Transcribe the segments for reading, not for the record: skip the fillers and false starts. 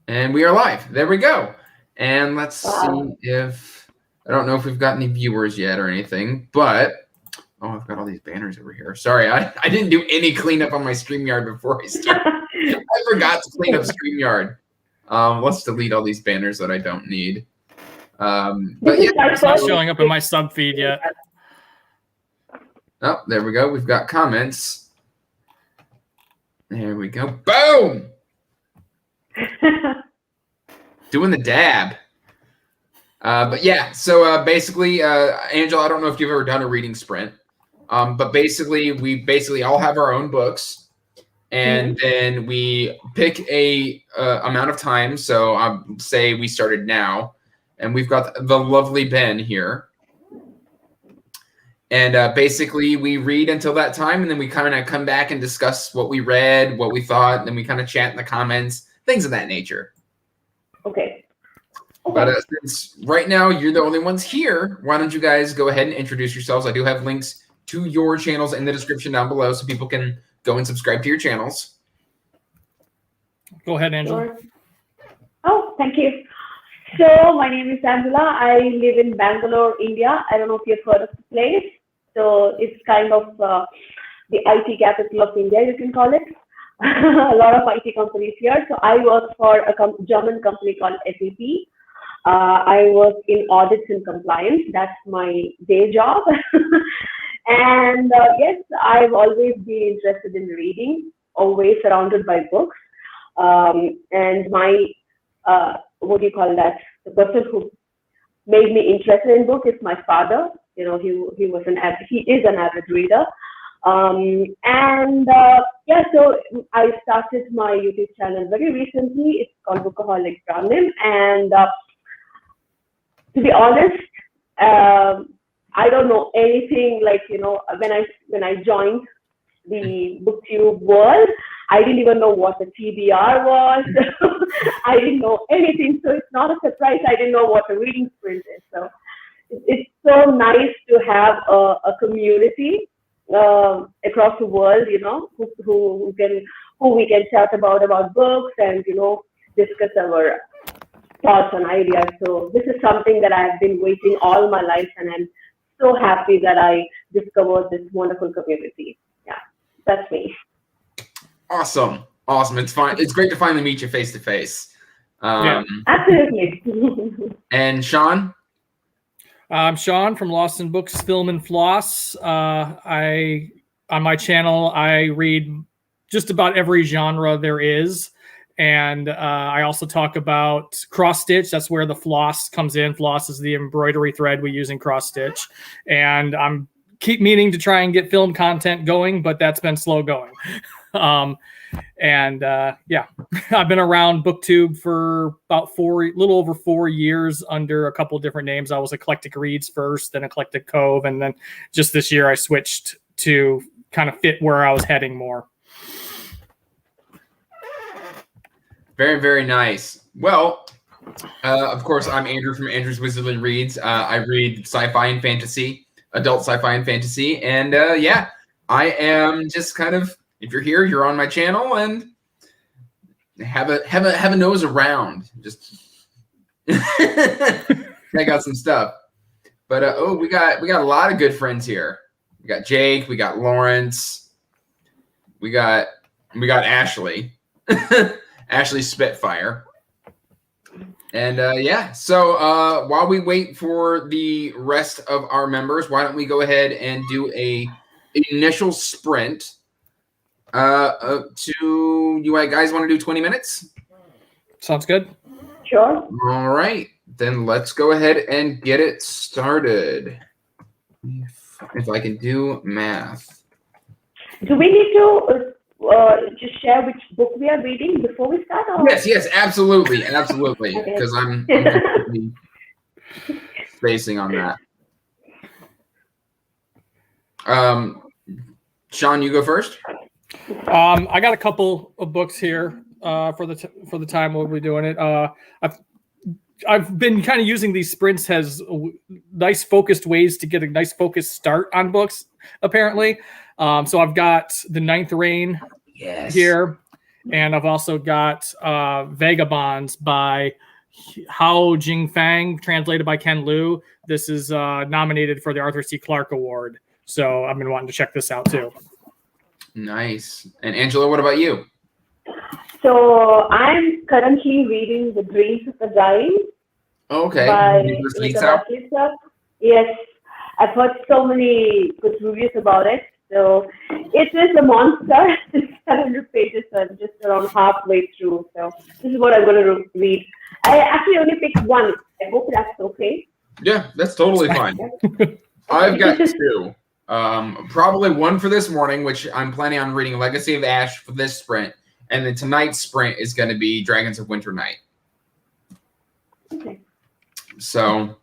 And we are live. There we go. And let's Wow. see if, I don't know if we've got any viewers yet or anything, but, oh, I've got all these banners over here. Sorry, I didn't do any cleanup on my StreamYard before I started. I forgot to clean up StreamYard. Let's delete all these banners that I don't need. But yeah, it's not showing up in my sub feed yet. Oh, there we go. We've got comments. There we go. Boom! Doing the dab. But yeah, so basically, Angela, I don't know if you've ever done a reading sprint, but basically, we all have our own books, and then we pick a amount of time. So say we started now, and we've got the lovely Ben here. And basically, we read until that time, and then we kind of come back and discuss what we read, what we thought, and then we kind of chat in the comments, things of that nature. Okay. But since right now you're the only ones here, why don't you guys go ahead and introduce yourselves? I do have links to your channels in the description down below, so people can go and subscribe to your channels. Go ahead, Angela. Sure. Oh, thank you. So my name is Angela. I live in Bangalore, India. I don't know if you've heard of the place. So it's kind of the IT capital of India, you can call it. A lot of IT companies here. So I work for a German company called SAP. I work in audits and compliance. That's my day job. And yes, I've always been interested in reading, always surrounded by books. And my, what do you call that? The person who made me interested in books is my father. You know, he is an avid reader. Yeah, so I started my YouTube channel very recently. It's called Bookaholic BrownNymph. And to be honest, I don't know anything. Like, you know, when I joined the BookTube world, I didn't even know what the TBR was. I didn't know anything. So it's not a surprise. I didn't know what a reading sprint is. So it's so nice to have a community across the world, you know, who we can chat about books and, you know, discuss our thoughts and ideas. So this is something that I've been waiting all my life, and I'm so happy that I discovered this wonderful community. Yeah, that's me. Awesome. It's fun. It's great to finally meet you face to face. Yeah. Absolutely. And Sean? I'm Sean from Lost in Books, Film, and Floss. On my channel, I read just about every genre there is. And I also talk about cross stitch. That's where the floss comes in. Floss is the embroidery thread we use in cross stitch. And I'm keep meaning to try and get film content going, but that's been slow going. Yeah, I've been around BookTube for about little over 4 years under a couple of different names. I was Eclectic Reads first, then Eclectic Cove, and then just this year I switched to kind of fit where I was heading more. Very, very nice. Well, of course, I'm Andrew from Andrew's Wizardly Reads. I read sci-fi and fantasy, adult sci-fi and fantasy, and yeah, I am just kind of, if you're here, you're on my channel, and have a nose around. Just check out some stuff. But oh, we got a lot of good friends here. We got Jake, we got Lawrence, we got Ashley, Ashley Spitfire. And yeah, so while we wait for the rest of our members, why don't we go ahead and do an initial sprint? To you guys want to do 20 minutes? Sounds good. Sure. All right, then let's go ahead and get it started. If I can do math. Do we need to just share which book we are reading before we start? Or? Yes, absolutely, because I'm completely spacing on that. Sean, you go first. I got a couple of books here for the time we'll be doing it. I've been kind of using these sprints as nice focused ways to get a nice focused start on books, apparently. So I've got The Ninth Reign here, And I've also got Vagabonds by Hao Jingfang, translated by Ken Liu. This is nominated for the Arthur C. Clarke Award. So I've been wanting to check this out too. Nice. And Angela, what about you? So I'm currently reading The Dreams of a Dying Okay. by You just leaks out? Lisa. Yes, I've heard so many good reviews about it. So it is a monster. It's 700 pages, so I'm just around halfway through. So this is what I'm going to read. I actually only picked one. I hope that's okay. Yeah, that's totally fine. I've got two. Probably one for this morning, which I'm planning on reading Legacy of Ash for this sprint. And then tonight's sprint is going to be Dragons of Winter Night. Okay. So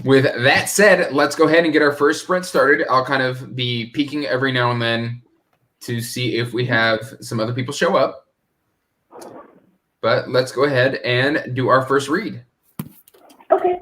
with that said, let's go ahead and get our first sprint started. I'll kind of be peeking every now and then to see if we have some other people show up. But let's go ahead and do our first read. Okay.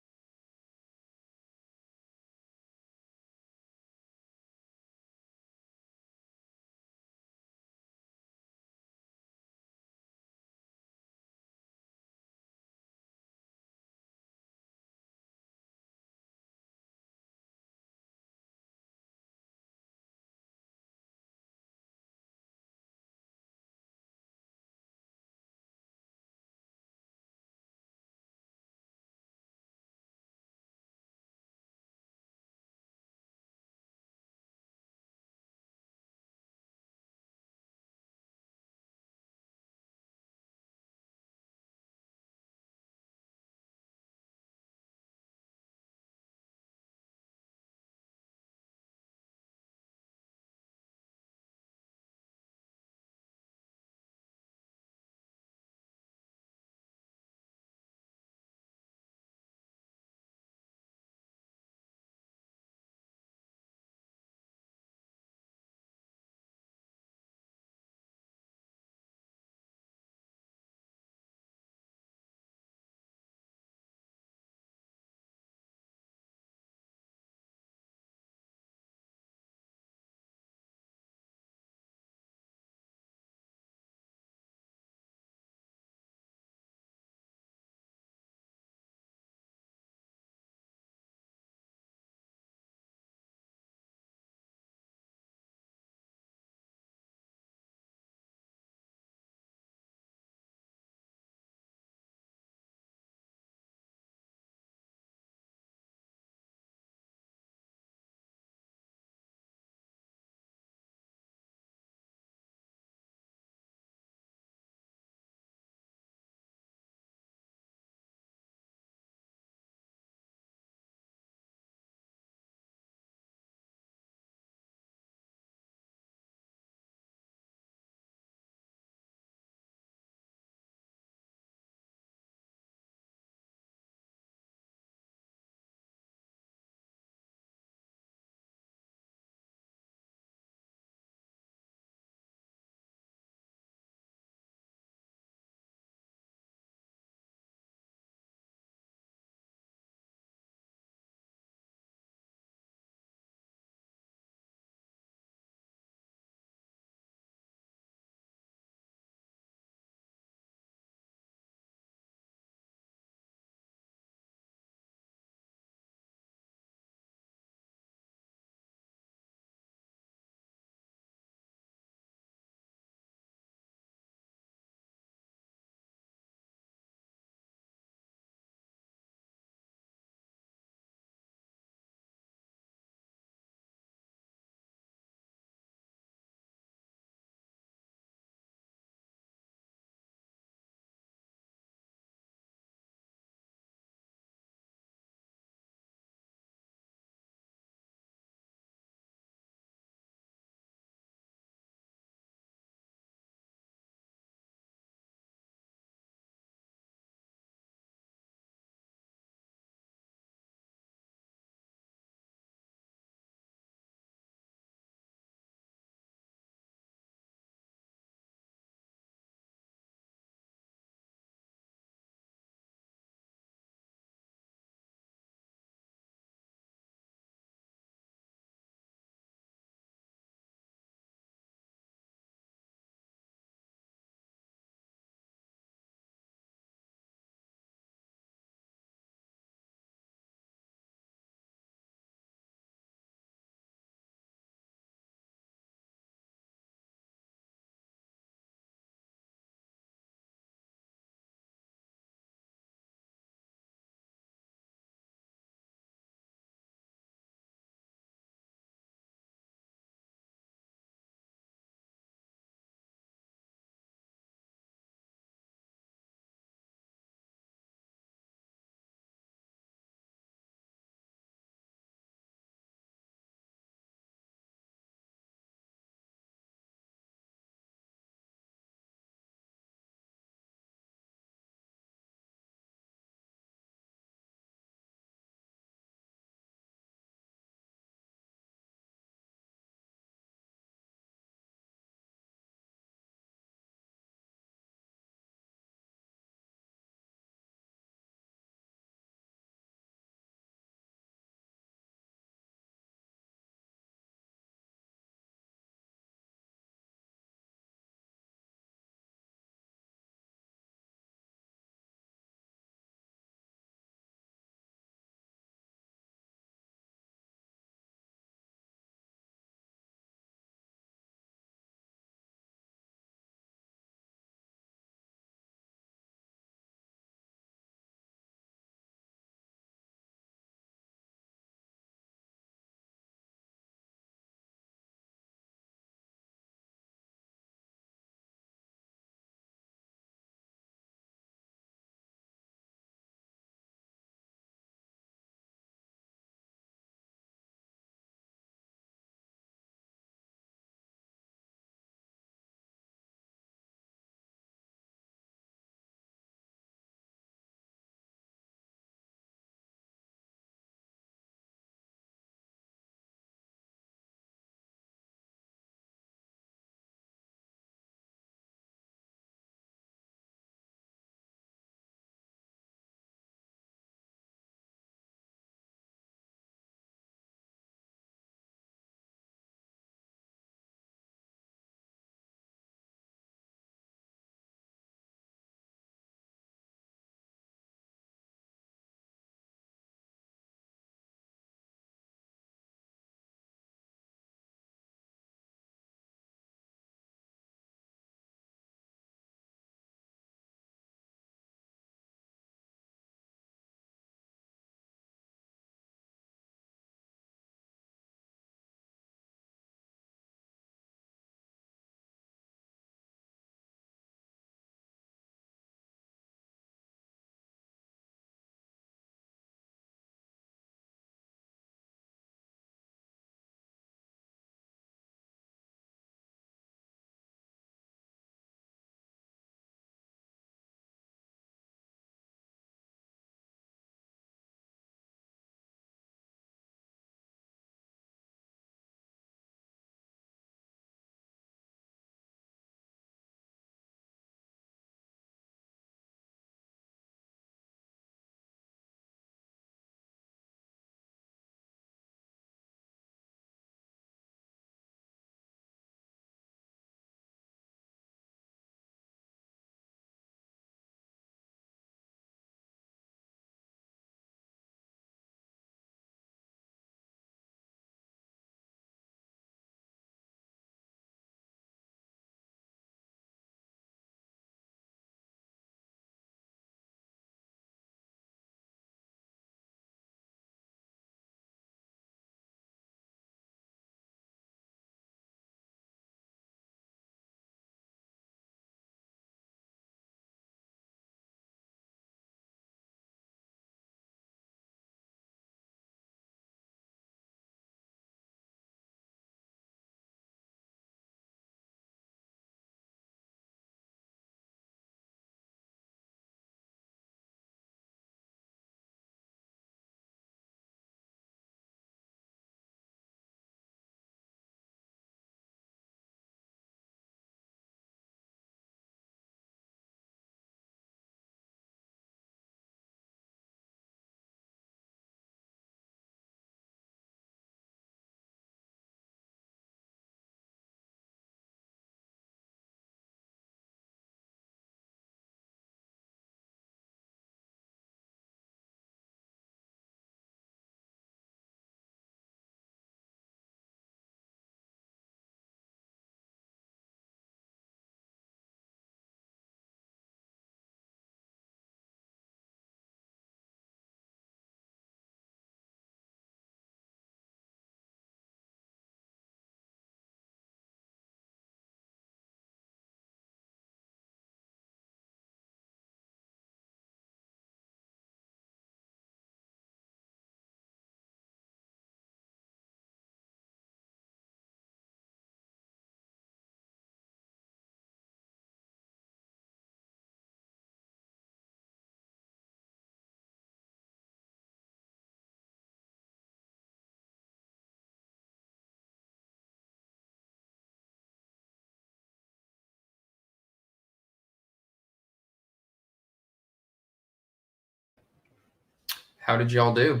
How did y'all do?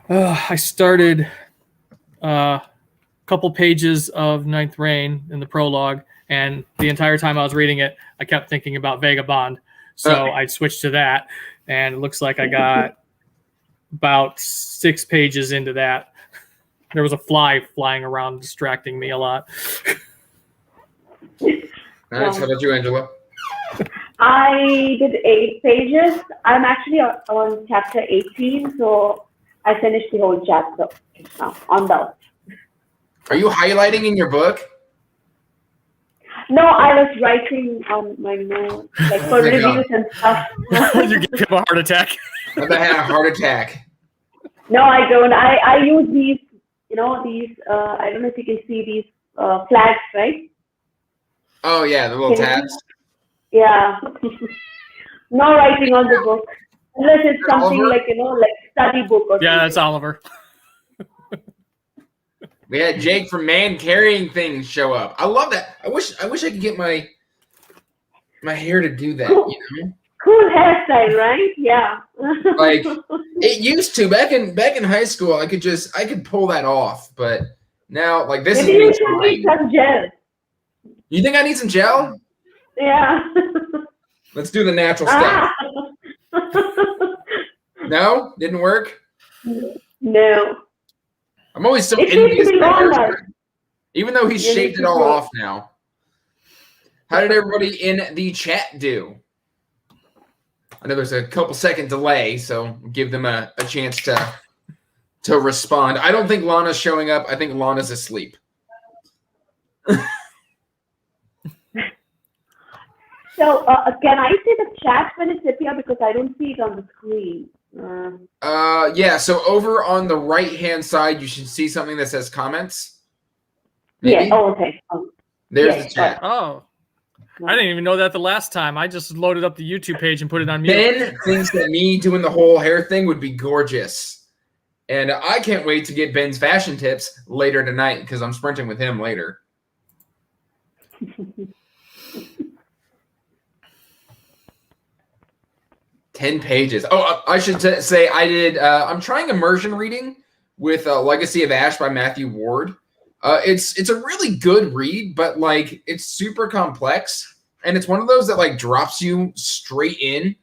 I started a couple pages of Ninth Reign in the prologue, and the entire time I was reading it, I kept thinking about Vagabond. So I switched to that, and it looks like I got about 6 pages into that. There was a fly flying around distracting me a lot. Nice. How about you, Angela? I did 8 pages. I'm actually on chapter 18, so I finished the whole chapter now on the. Are you highlighting in your book? No, I was writing on my notes, like for reviews and stuff. You give him a heart attack. I bet I had a heart attack. No, I don't. I use these, these, I don't know if you can see these flags, right? Oh, yeah, the little tabs. Yeah. No writing on the book. Unless it's something Oliver? like, like study book or Yeah, something. that's Oliver. We had Jake from Man Carrying Things show up. I love that. I wish I could get my hair to do that, Cool. Cool hairstyle, right? Yeah. Like it used to back in high school. I could pull that off, but now like this Maybe you is should need some gel. You think I need some gel? Yeah. Let's do the natural stuff. No, didn't work. No. I'm always so It envious. needs to be of that longer. hairstyle. Even though he's You shaved need it to all grow. off now. How did everybody in the chat do? I know there's a couple second delay, so give them a chance to respond. I don't think Lana's showing up. I think Lana's asleep. So can I see the chat when it's here because I don't see it on the screen? Yeah, so over on the right-hand side, you should see something that says comments. Maybe? Yeah. Oh, okay. There's yes, the chat. Oh, I didn't even know that the last time. I just loaded up the YouTube page and put it on mute. Ben thinks that me doing the whole hair thing would be gorgeous. And I can't wait to get Ben's fashion tips later tonight because I'm sprinting with him later. 10 pages. Oh, I should say I did. I'm trying immersion reading with Legacy of Ash by Matthew Ward. It's a really good read, but like it's super complex, and it's one of those that like drops you straight in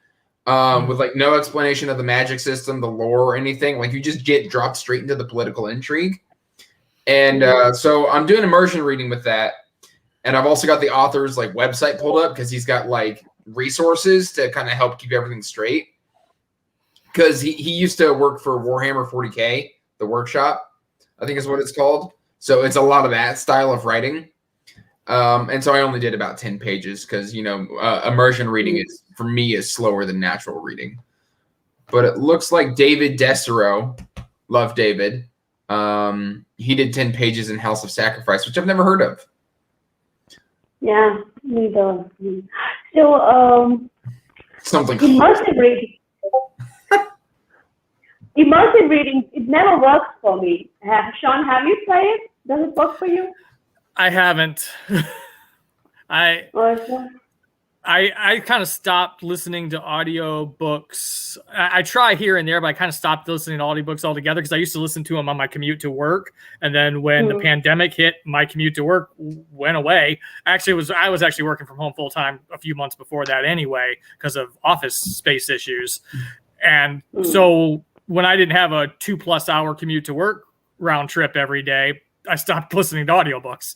with like no explanation of the magic system, the lore, or anything. Like you just get dropped straight into the political intrigue. And so I'm doing immersion reading with that, and I've also got the author's like website pulled up because he's got like resources to kind of help keep everything straight. Because he used to work for Warhammer 40K, the workshop, I think is what it's called. So it's a lot of that style of writing. And so I only did about 10 pages because, immersion reading is for me is slower than natural reading. But it looks like David Desero, love David. He did 10 pages in House of Sacrifice, which I've never heard of. Yeah, neither. So, Something immersive reading. Immersive reading, it never works for me. Sean, have you tried it? Does it work for you? I haven't. I kind of stopped listening to audio books. I try here and there, but I kind of stopped listening to audiobooks altogether because I used to listen to them on my commute to work. And then when the pandemic hit, my commute to work went away. Actually, I was actually working from home full time a few months before that anyway because of office space issues. And so when I didn't have a 2+ hour commute to work round trip every day, I stopped listening to audiobooks.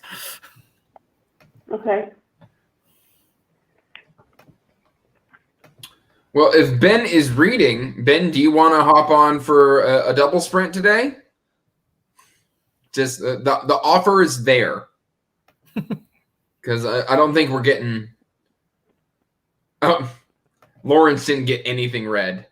Okay. Well, if Ben is reading, Ben, do you want to hop on for a double sprint today? Just the offer is there. Because I don't think we're getting... Oh, Lawrence didn't get anything read.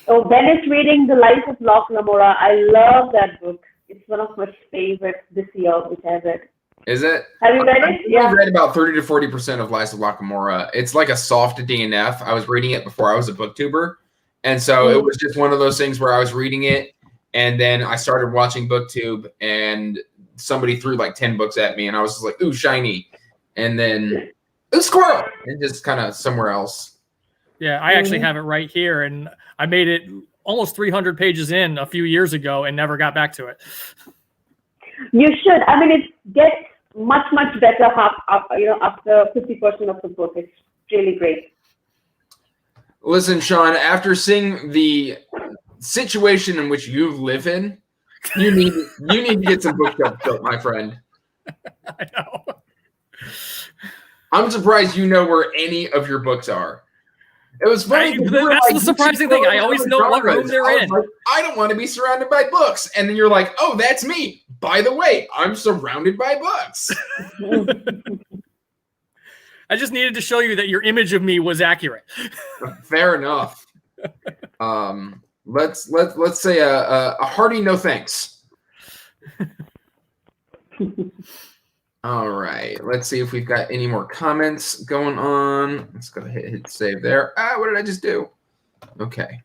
Oh, Ben is reading The Life of Locke Lamora. I love that book. It's one of my favorites this year, which I read. Is it? Have you read it? I've read about 30 to 40% of Lies of Locke. It's like a soft DNF. I was reading it before I was a booktuber. And so it was just one of those things where I was reading it, and then I started watching BookTube, and somebody threw like 10 books at me, and I was just like, ooh, shiny. And then A squirrel! And just kind of somewhere else. Yeah, I actually have it right here, and I made it almost 300 pages in a few years ago and never got back to it. You should. I mean, it gets much better after 50% of the book. It's really great. Listen, Sean, after seeing the situation in which you live in, you need to get some bookshelf built, my friend. I know. I'm surprised you know where any of your books are. It was funny. That's the surprising thing. I always know what room they're in. Like, I don't want to be surrounded by books. And then you're like, oh, that's me. By the way, I'm surrounded by books. I just needed to show you that your image of me was accurate. Fair enough. Let's say a hearty no thanks. All right. Let's see if we've got any more comments going on. Let's go ahead and hit save there. What did I just do? Okay.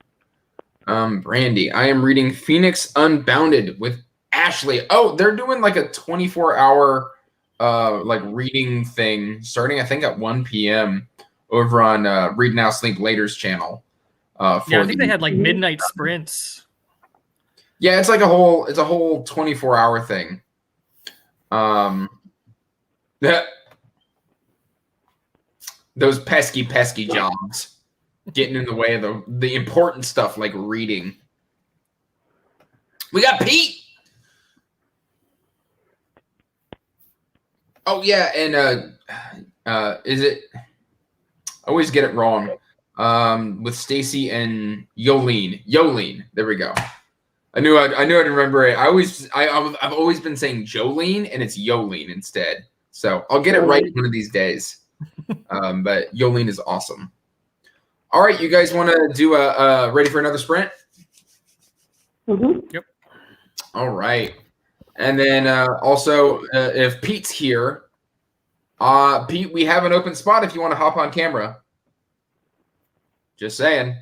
Brandy, I am reading Phoenix Unbounded with Ashley. Oh, they're doing like a 24-hour like reading thing starting I think at 1 p.m. over on Read Now Sleep Later's channel. I think they had like midnight sprints. Yeah, it's like a whole 24-hour thing. Those pesky jobs getting in the way of the important stuff like reading. We got Pete. Oh yeah, and is it? I always get it wrong. With Stacy and Yolene. There we go. I knew I'd remember it. I've always been saying Jolene, and it's Yolene instead. So I'll get it right one of these days. But Yolene is awesome. All right, you guys want to do a ready for another sprint? Mm-hmm. Yep. All right. And then also, if Pete's here, Pete, we have an open spot if you want to hop on camera. Just saying.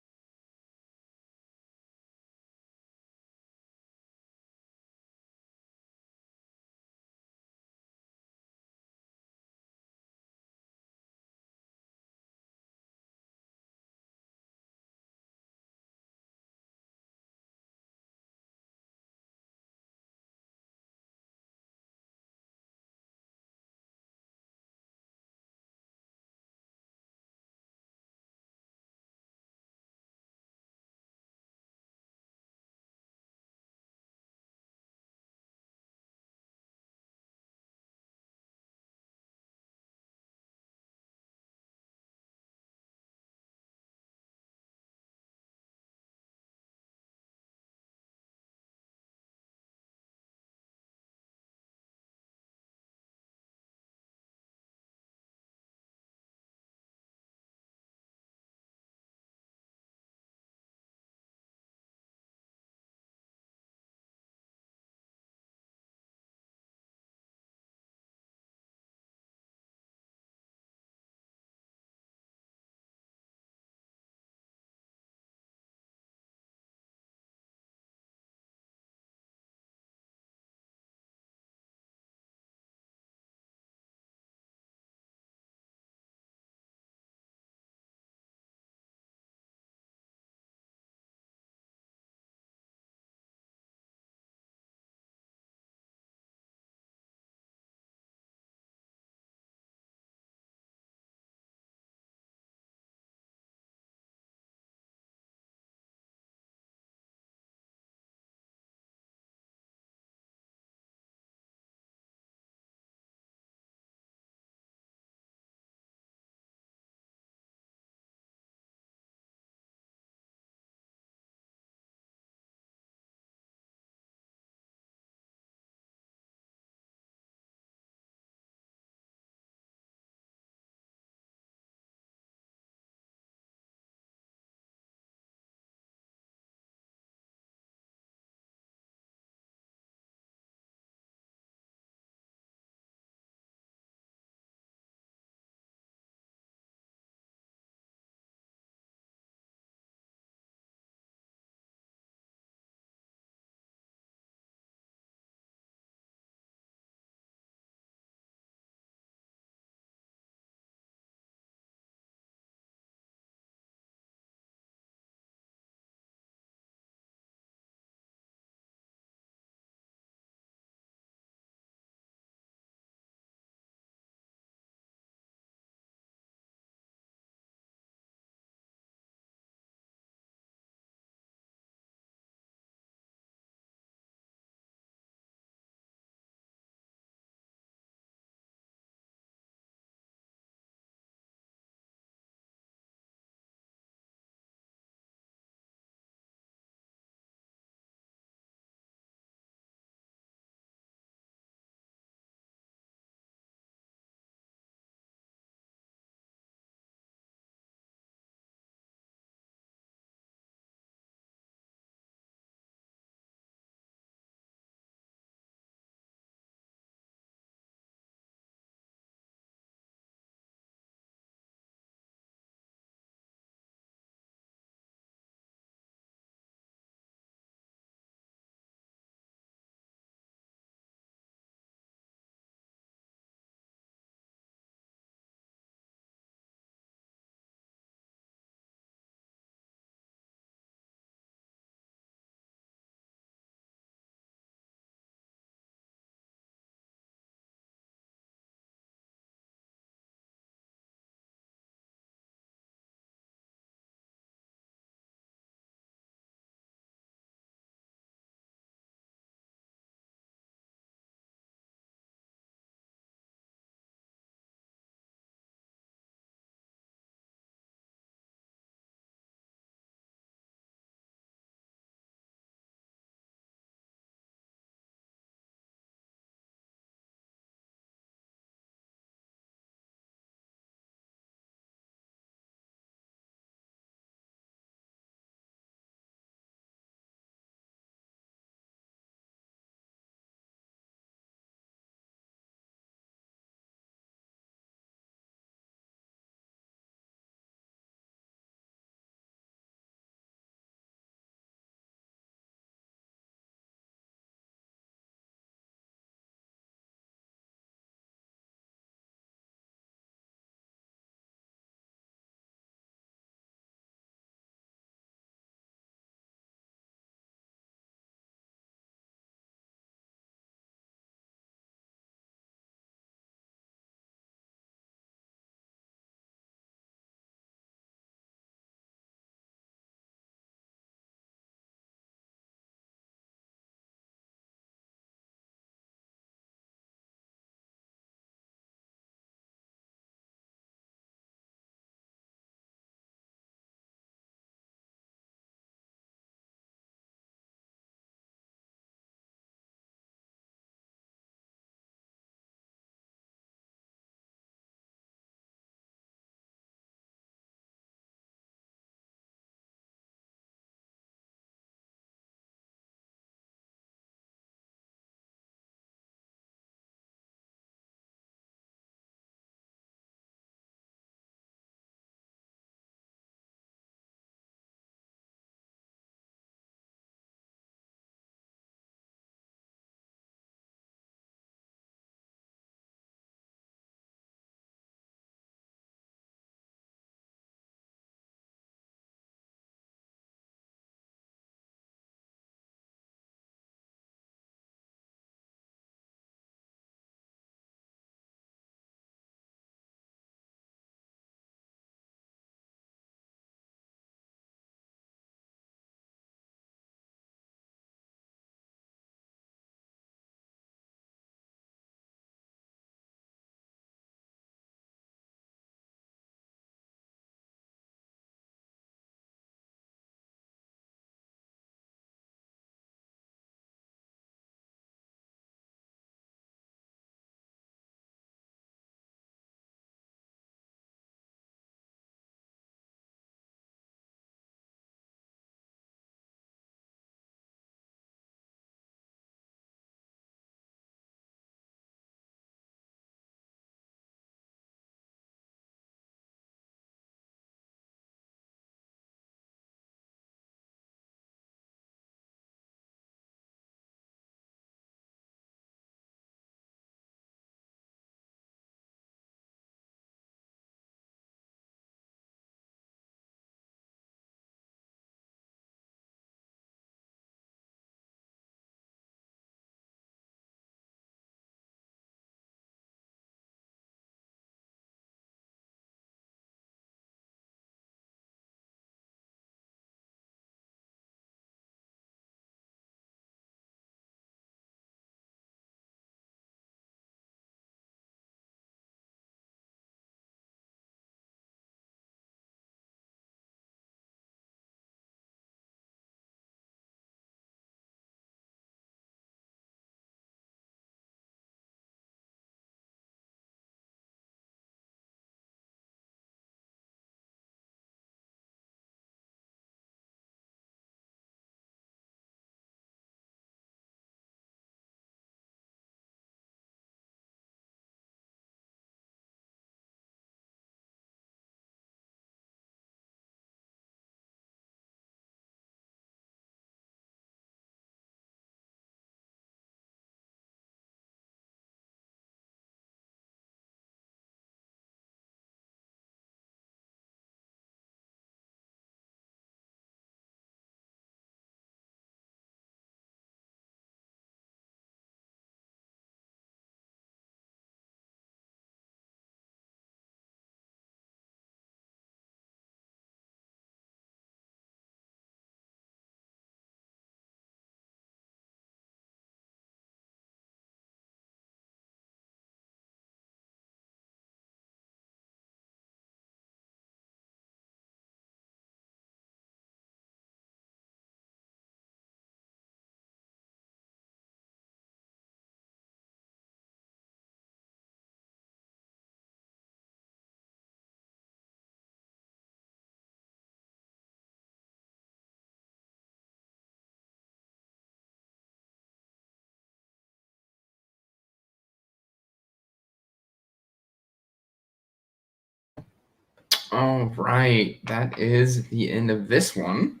All right, that is the end of this one.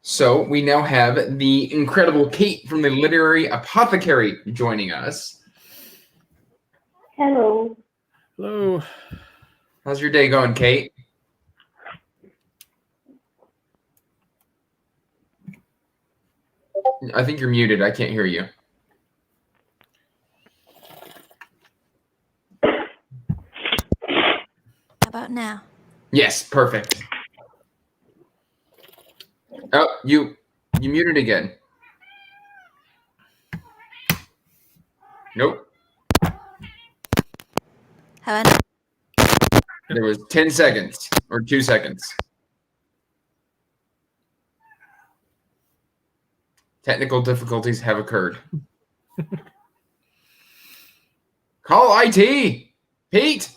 So we now have the incredible Kate from the Literary Apothecary joining us. Hello. Hello. How's your day going, Kate? I think you're muted. I can't hear you. How about now? Yes, perfect. Oh, you muted again. Nope. How about There was 10 seconds or 2 seconds. Technical difficulties have occurred. Call IT, Pete.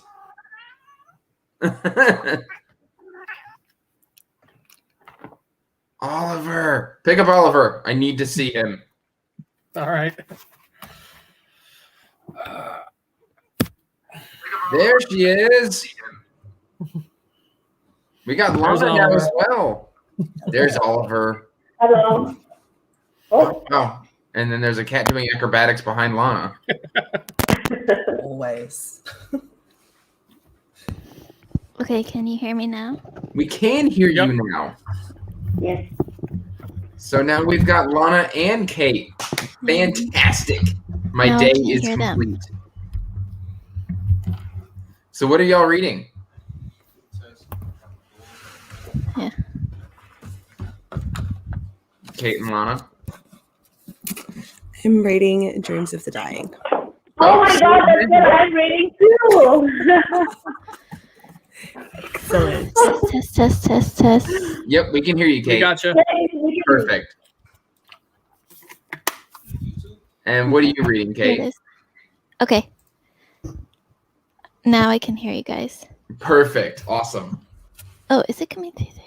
Oliver, pick up Oliver. I need to see him. All right. There she is. We got There's Lana now Oliver. as well. There's Oliver. Hello. Oh, Oh, and then there's a cat doing acrobatics behind Lana. Always. Okay, can you hear me now? We can hear Yep. you now. yes. So now we've got Lana and Kate. Fantastic. My Now I day can't is hear them. complete. So what are y'all reading? Yeah. Kate and Lana. I'm reading Dreams of the Dying. Oh my God, that's what I'm reading too. Excellent. Test. Yep, we can hear you, We Kate. gotcha. Perfect. And what are you reading, Here it Kate? is. Okay. Now I can hear you guys. Perfect. Awesome. Oh, is it coming through there?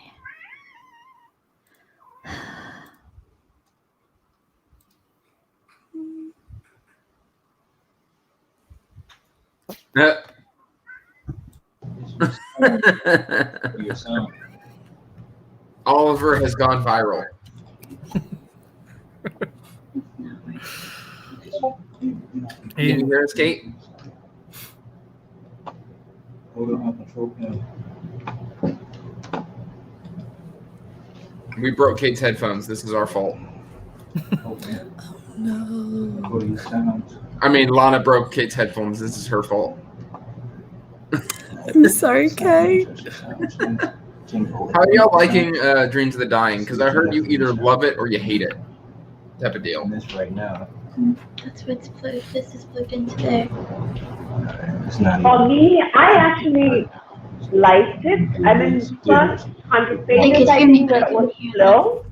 Oliver has gone viral. Can you hear us, Kate? We broke Kate's headphones. This is our fault. No. I mean, Lana broke Kate's headphones. This is her fault. I'm sorry, Kate. How are y'all liking Dreams of the Dying? Because I heard you either love it or you hate it. Type of deal. This right now. That's what's plugged. This is plugged into there. It's not For me, I actually liked it. I mean, first 100 pages, I think that was slow.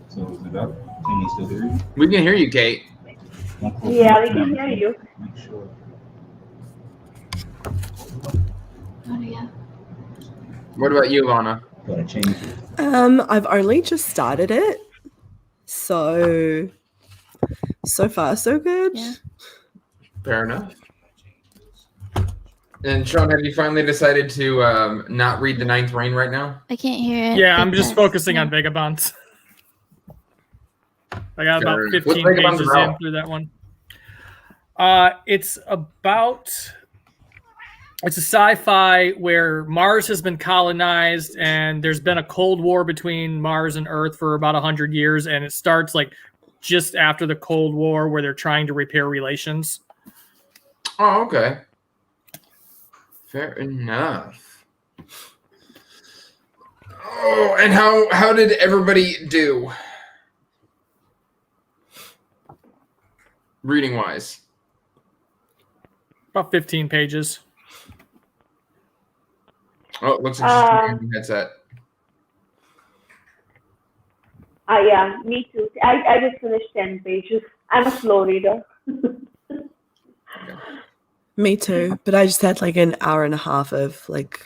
So is it up? Can you still hear you? We can hear you, Kate. Yeah, we can hear you. Make sure. Oh yeah. What about you, Lana? Gotta change it. I've only just started it. So far, so good. Yeah. Fair enough. And Sean, have you finally decided to not read The Ninth Reign right now? I can't hear it. Yeah, I'm just because- focusing on Vagabonds. I got about Sure. 15 What's Vagabonds pages about? in through that one. It's a sci-fi where Mars has been colonized and there's been a Cold War between Mars and Earth for about 100 years, and it starts like just after the Cold War where they're trying to repair relations. Oh, okay. Fair enough. Oh, and how did everybody do? Reading wise. About 15 pages. Oh, it looks like she's wearing a headset. Yeah, me too. I just finished 10 pages. I'm a slow reader. Me too. But I just had like an hour and a half of like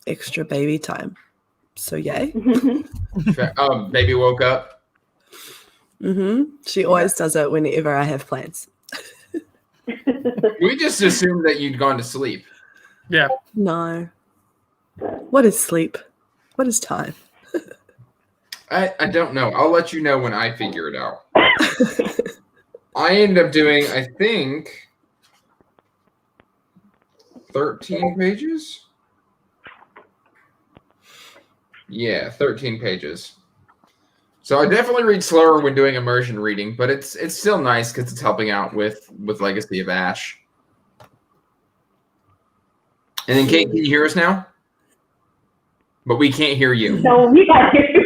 extra baby time. So yay. Baby woke up. She always does it whenever I have plans. We just assumed that you'd gone to sleep. Yeah. No. What is sleep? What is time? I don't know. I'll let you know when I figure it out. I ended up doing, I think, 13 pages. Yeah, 13 pages. So I definitely read slower when doing immersion reading, but it's still nice because it's helping out with Legacy of Ash. And then Kate, can you hear us now? But we can't hear you. No, we can't hear you.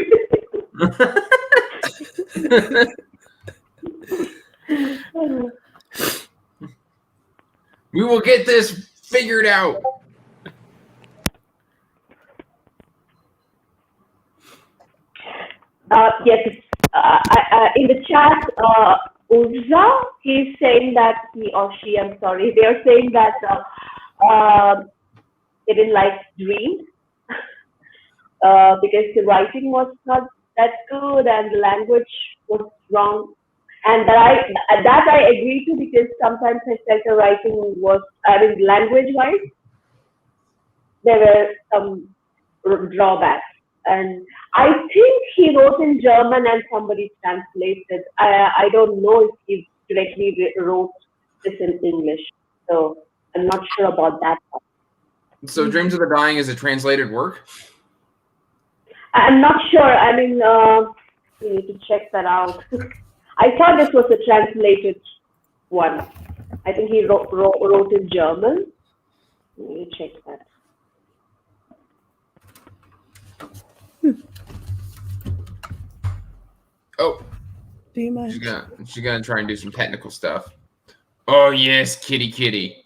We will get this figured out. Yes, in the chat, Urza, he's saying that he or she, I'm sorry, they are saying that they didn't like Dream because the writing was not that good and the language was wrong. And that I agree to, because sometimes I felt the writing was, language-wise, there were some drawbacks. And I think he wrote in German and somebody translated. I don't know if he directly wrote this in English. So I'm not sure about that. So Dreams of the Dying is a translated work? I'm not sure. I mean, we need to check that out. I thought this was a translated one. I think he wrote in German. Let me check that. Oh, Do you mind? she's gonna try and do some technical stuff. Oh yes, kitty.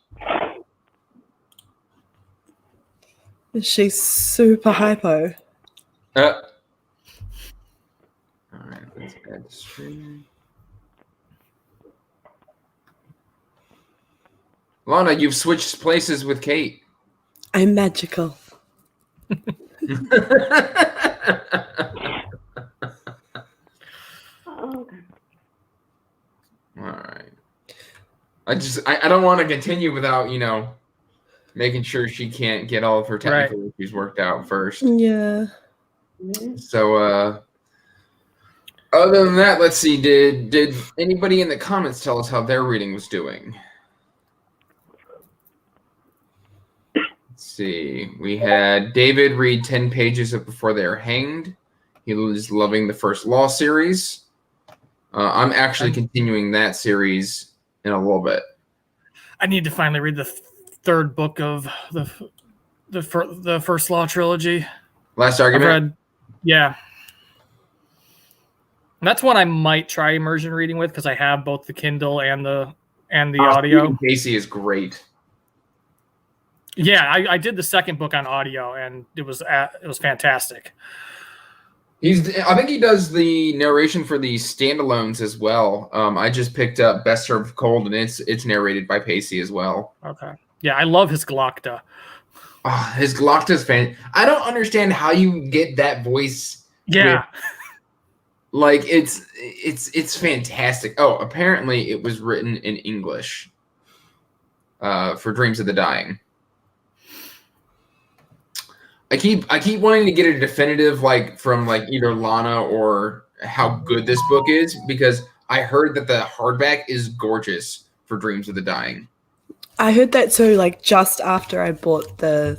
She's super hypo. All right, let's add streaming. Lana, you've switched places with Kate. I'm magical. All right. I don't want to continue without, making sure she can't get all of her technical issues worked out first. Yeah. So, other than that, let's see. Did anybody in the comments tell us how their reading was doing? Let's see. We had David read 10 pages of Before They Are Hanged. He was loving the first Law series. I'm actually continuing that series in a little bit. I need to finally read the third book of the first Law trilogy. Last Argument? Yeah. And that's one I might try immersion reading with, because I have both the Kindle and the audio. Casey is great. Yeah, I did the second book on audio, and it was fantastic. I think he does the narration for the standalones as well. I just picked up Best Served Cold, and it's narrated by Pacey as well. Okay. Yeah, I love his Glocta. Oh, his Glocta's fan. I don't understand how you get that voice. Yeah. Like it's fantastic. Oh, apparently it was written in English for Dreams of the Dying. I keep wanting to get a definitive from either Lana or how good this book is, because I heard that the hardback is gorgeous for Dreams of the Dying. I heard that too, just after I bought the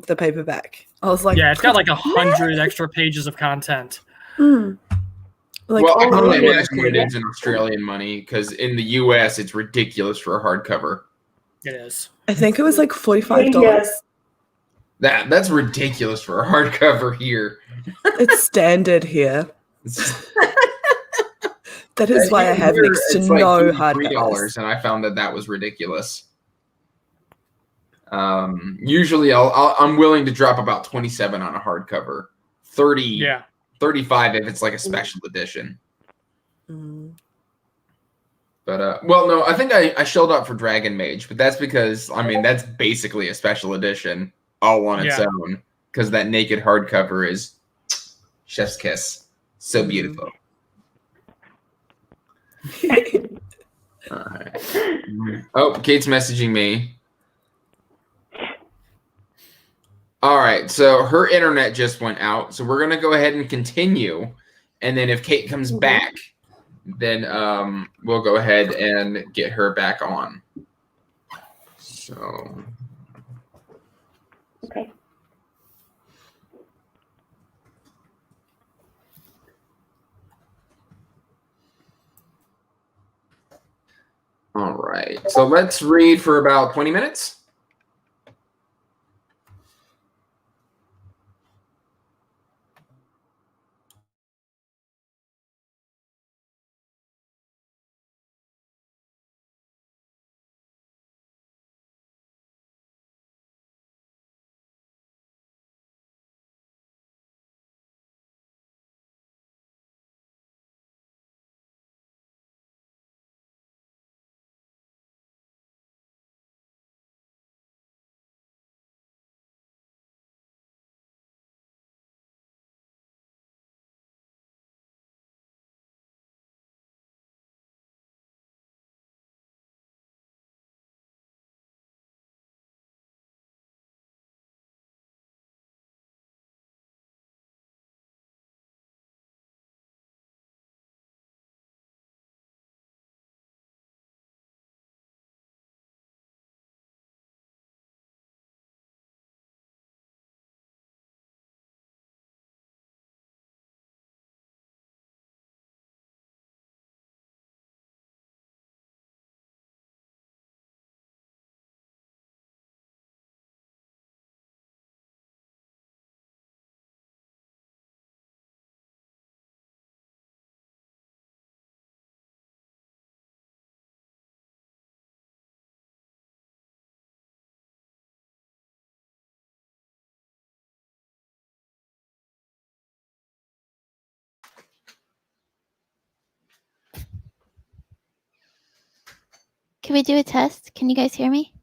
paperback. I was like, yeah, it's got 100 extra pages of content. Well, I can only imagine what it is in Australian money, because in the US it's ridiculous for a hardcover. It is. I think it was $45. That's ridiculous for a hardcover here. It's standard here. That is why I have next to no hardcovers. And I found that was ridiculous. Usually I'm willing to drop about 27 on a hardcover. 30, 35 if it's a special edition. But no, I think I shelled out for Dragon Mage, but that's because that's basically a special edition all on its own, because that naked hardcover is chef's kiss. So beautiful. All right. Oh, Kate's messaging me. All right, so her internet just went out, so we're gonna go ahead and continue, and then if Kate comes back, then we'll go ahead and get her back on. So Okay. all right, so let's read for about 20 minutes. Can we do a test? Can you guys hear me?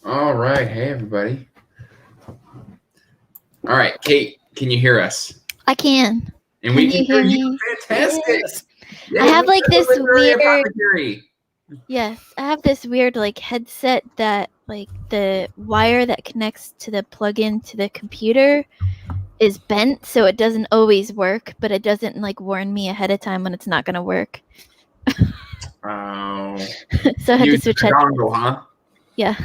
All right. Hey, everybody. All right, Kate, can you hear us? I can. And we Can can you hear hear you. me? Fantastic. Yes. Yeah, I have we like got this Literary weird. Apothecary. Yes, I have this weird like headset that like the wire that connects to the plug-in to the computer is bent, so it doesn't always work, but it doesn't like warn me ahead of time when it's not gonna work. Oh. So I had to Use switch the headsets. dongle, huh? Yeah.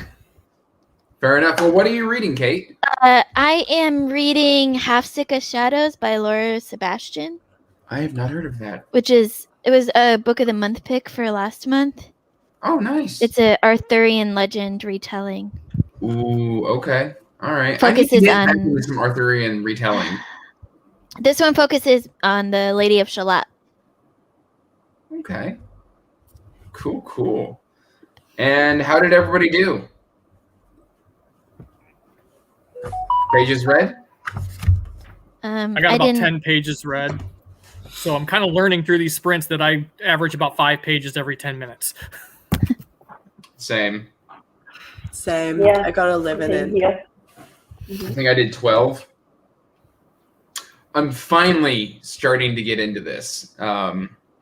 Fair enough. Well, what are you reading, Kate? I am reading Half Sick of Shadows by Laura Sebastian, I have not heard of that. it was a book of the month pick for last month. Oh, nice. It's a Arthurian legend retelling. Ooh, okay. All right. Focuses I need to get back on- into some Arthurian retelling. This one focuses on the Lady of Shalott. Okay. Cool, cool. And how did everybody do? Pages read? I got about didn't. 10 pages read. So I'm kind of learning through these sprints that I average about 5 pages every 10 minutes. Same. Same. Yeah. I got 11 in. Yeah. I think I did 12. I'm finally starting to get into this.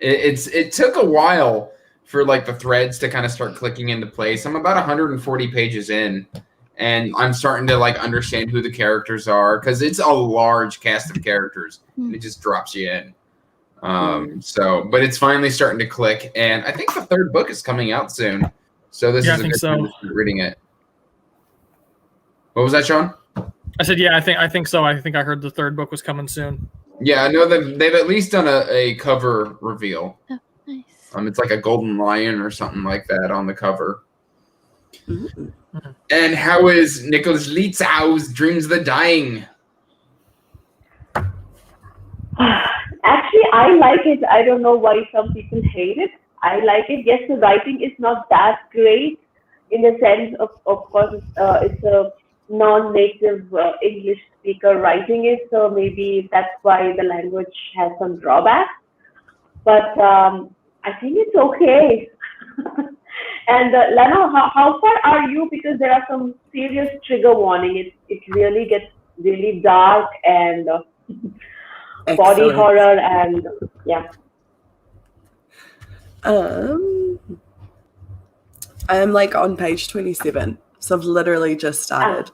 It took a while for like the threads to kind of start clicking into place. I'm about 140 pages in, and I'm starting to like understand who the characters are because it's a large cast of characters, and it just drops you in. But it's finally starting to click, and I think the third book is coming out soon. So this Yeah, is I a think good so. time to start reading it. What was that, Sean? I said, yeah, I think so. I think I heard the third book was coming soon. Yeah, I know that they've at least done a cover reveal. Oh, nice. It's like a golden lion or something like that on the cover. Ooh. And how is Nicholas Lietzau's Dreams of the Dying? Actually, I like it. I don't know why some people hate it. I like it. Yes, the writing is not that great in the sense of course, it's a non-native English speaker writing it, so maybe that's why the language has some drawbacks. But I think it's okay. And Lana, how far are you? Because there are some serious trigger warning. It really gets really dark and body Excellent. horror and yeah. I'm like on page 27, so I've literally just started.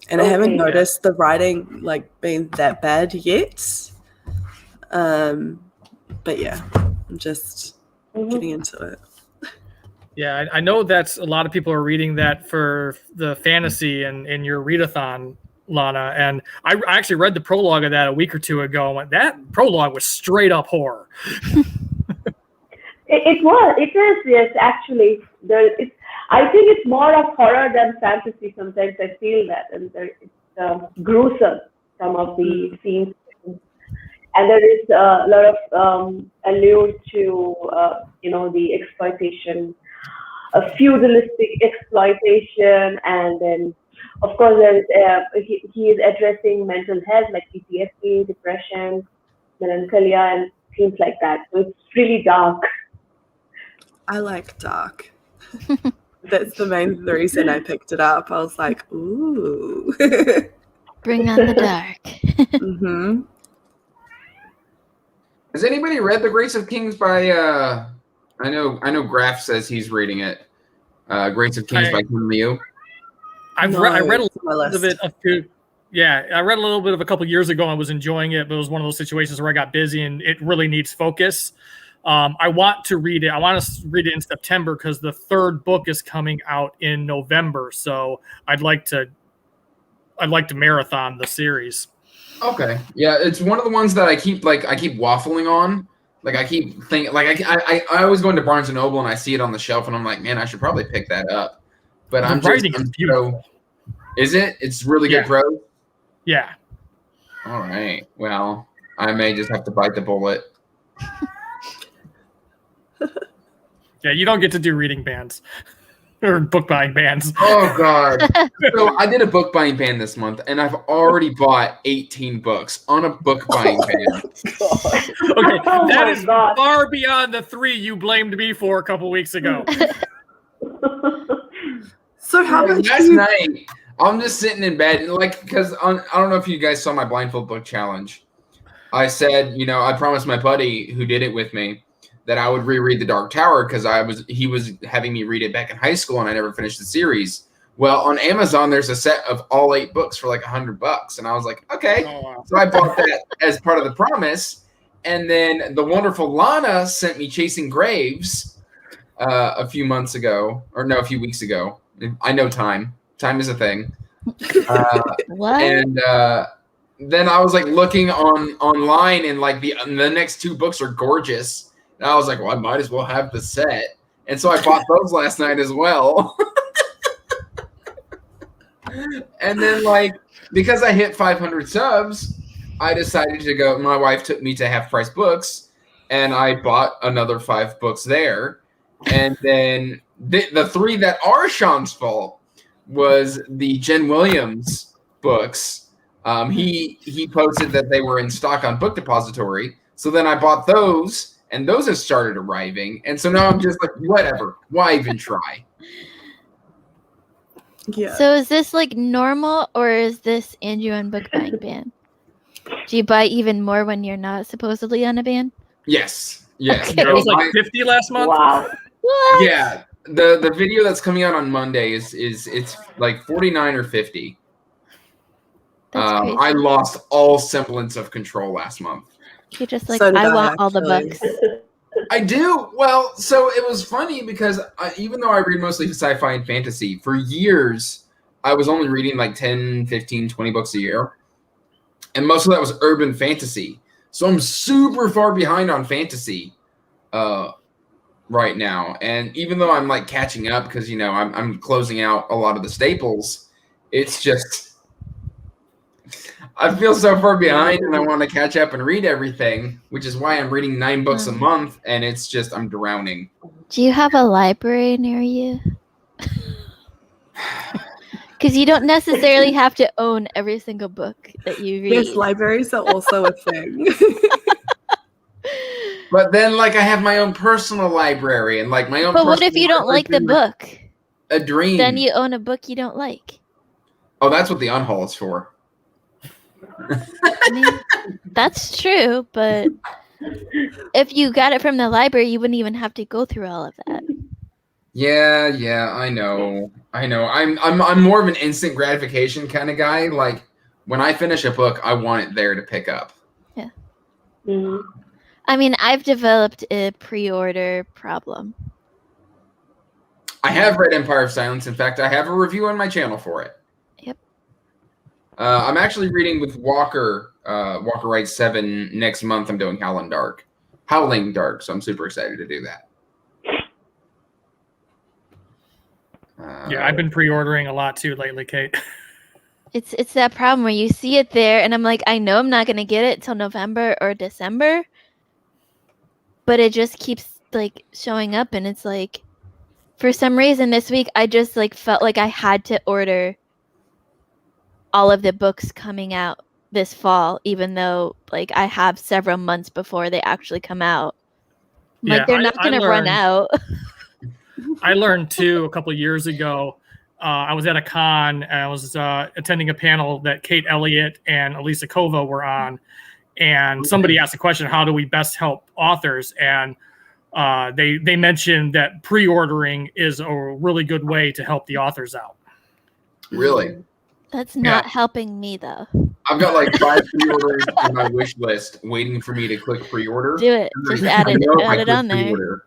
And I haven't Okay. noticed the writing like being that bad yet. But yeah, I'm just getting into it. Yeah, I know that's a lot of people are reading that for the fantasy and in your readathon, Lana. And I actually read the prologue of that a week or two ago and went, that prologue was straight up horror. It is, yes, actually. I think it's more of horror than fantasy. Sometimes I feel that, and it's gruesome, some of the scenes. And there is a lot of allure to, the exploitation, a feudalistic exploitation, and then, of course, he is addressing mental health like PTSD, depression, melancholia, and things like that. So it's really dark. I like dark. That's the main reason I picked it up. I was like, ooh. Bring on the dark. Mm-hmm. Has anybody read The Grace of Kings by I know Graf says he's reading it. Grace of Kings by Kim Liu. I read a it's on my little bit of I read a little bit of a couple years ago and I was enjoying it, but it was one of those situations where I got busy and it really needs focus. I want to read it. I want to read it in September because the third book is coming out in November. So I'd like to marathon the series. Okay. Yeah, it's one of the ones that I keep waffling on. Like I keep thinking, like I always go into Barnes and Noble and I see it on the shelf and I'm like, man, I should probably pick that up. But The writing is beautiful. Is it? It's really good prose. Yeah. All right. Well, I may just have to bite the bullet. Yeah, you don't get to do reading bans or book buying bans. Oh God! So I did a book buying ban this month, and I've already bought 18 books on a book buying ban. Okay, Oh that my is God. far beyond the 3 you blamed me for a couple weeks ago. So how much Last do you night, I'm just sitting in bed, like, because I don't know if you guys saw my blindfold book challenge. I said, I promised my buddy who did it with me that I would reread The Dark Tower because he was having me read it back in high school and I never finished the series. Well, on Amazon, there's a set of all 8 books for like $100, and I was like, okay. Oh, wow. So I bought that as part of the promise, and then the wonderful Lana sent me Chasing Graves a few weeks ago. I know time. Time is a thing. What? And then I was like looking online, and like the next 2 books are gorgeous. And I was like, well, I might as well have the set. And so I bought those last night as well. And then, like, because I hit 500 subs, I decided to go. My wife took me to Half Price Books, and I bought another 5 books there. And then the 3 that are Sean's fault was the Jen Williams books. He posted that they were in stock on Book Depository. So then I bought those, and those have started arriving. And so now I'm just like, whatever. Why even try? Yeah. So is this like normal, or is this Andrew on book buying ban? Do you buy even more when you're not supposedly on a ban? Yes. Okay. It was like 50 last month. Wow. What? Yeah. The video that's coming out on Monday is it's like 49 or 50. That's crazy. I lost all semblance of control last month. You're just like, So did I I, want all the actually. books. I do. Well, so it was funny because even though I read mostly sci-fi and fantasy, for years I was only reading like 10, 15, 20 books a year. And most of that was urban fantasy. So I'm super far behind on fantasy right now. And even though I'm like catching up because, I'm closing out a lot of the staples, it's just I feel so far behind and I want to catch up and read everything, which is why I'm reading 9 books a month, and it's just I'm drowning. Do you have a library near you? Because you don't necessarily have to own every single book that you read. Yes, libraries are also a thing. But then, like, I have my own personal library and like my own. But what if personal you don't like the library book? A dream. Then you own a book you don't like. Oh, that's what the unhaul is for. I mean, that's true, but if you got it from the library, you wouldn't even have to go through all of that. Yeah, I know. I'm more of an instant gratification kind of guy. Like when I finish a book, I want it there to pick up. Yeah. Mhm. I mean, I've developed a pre-order problem. I have read Empire of Silence. In fact, I have a review on my channel for it. Yep. I'm actually reading with Walker. Walker writes 7 next month. I'm doing Howling Dark. So I'm super excited to do that. Yeah, I've been pre-ordering a lot too lately, Kate. It's that problem where you see it there, and I'm like, I know I'm not gonna get it till November or December, but it just keeps like showing up, and it's like, for some reason this week I just like felt like I had to order all of the books coming out this fall, even though like I have several months before they actually come out. Yeah, Like they're not gonna run out. I learned too a couple of years ago. I was at a con and I was attending a panel that Kate Elliott and Elisa Kova were on, and somebody asked the question, "How do we best help authors?" And they mentioned that pre-ordering is a really good way to help the authors out. Really? That's not helping me though. I've got like 5 pre-orders on my wish list waiting for me to click pre-order. Do it. Just add I know if I it click on there. pre-order,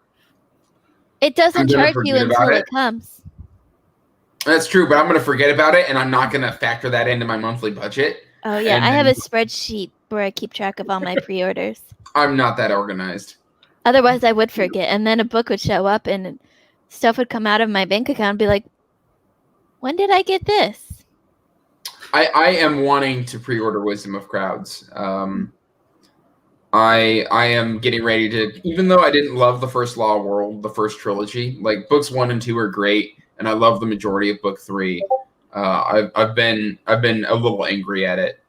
It doesn't I'm gonna charge you forget until about it it. comes. That's true, but I'm going to forget about it, and I'm not going to factor that into my monthly budget. Oh yeah, And I have a then- spreadsheet where I keep track of all my pre-orders. I'm not that organized. Otherwise, I would forget, and then a book would show up, and stuff would come out of my bank account and be like, "When did I get this?" I am wanting to pre-order Wisdom of Crowds. I am getting ready to, even though I didn't love the first Law World, the first trilogy, like books 1 and 2 are great, and I love the majority of book 3. I've been a little angry at it.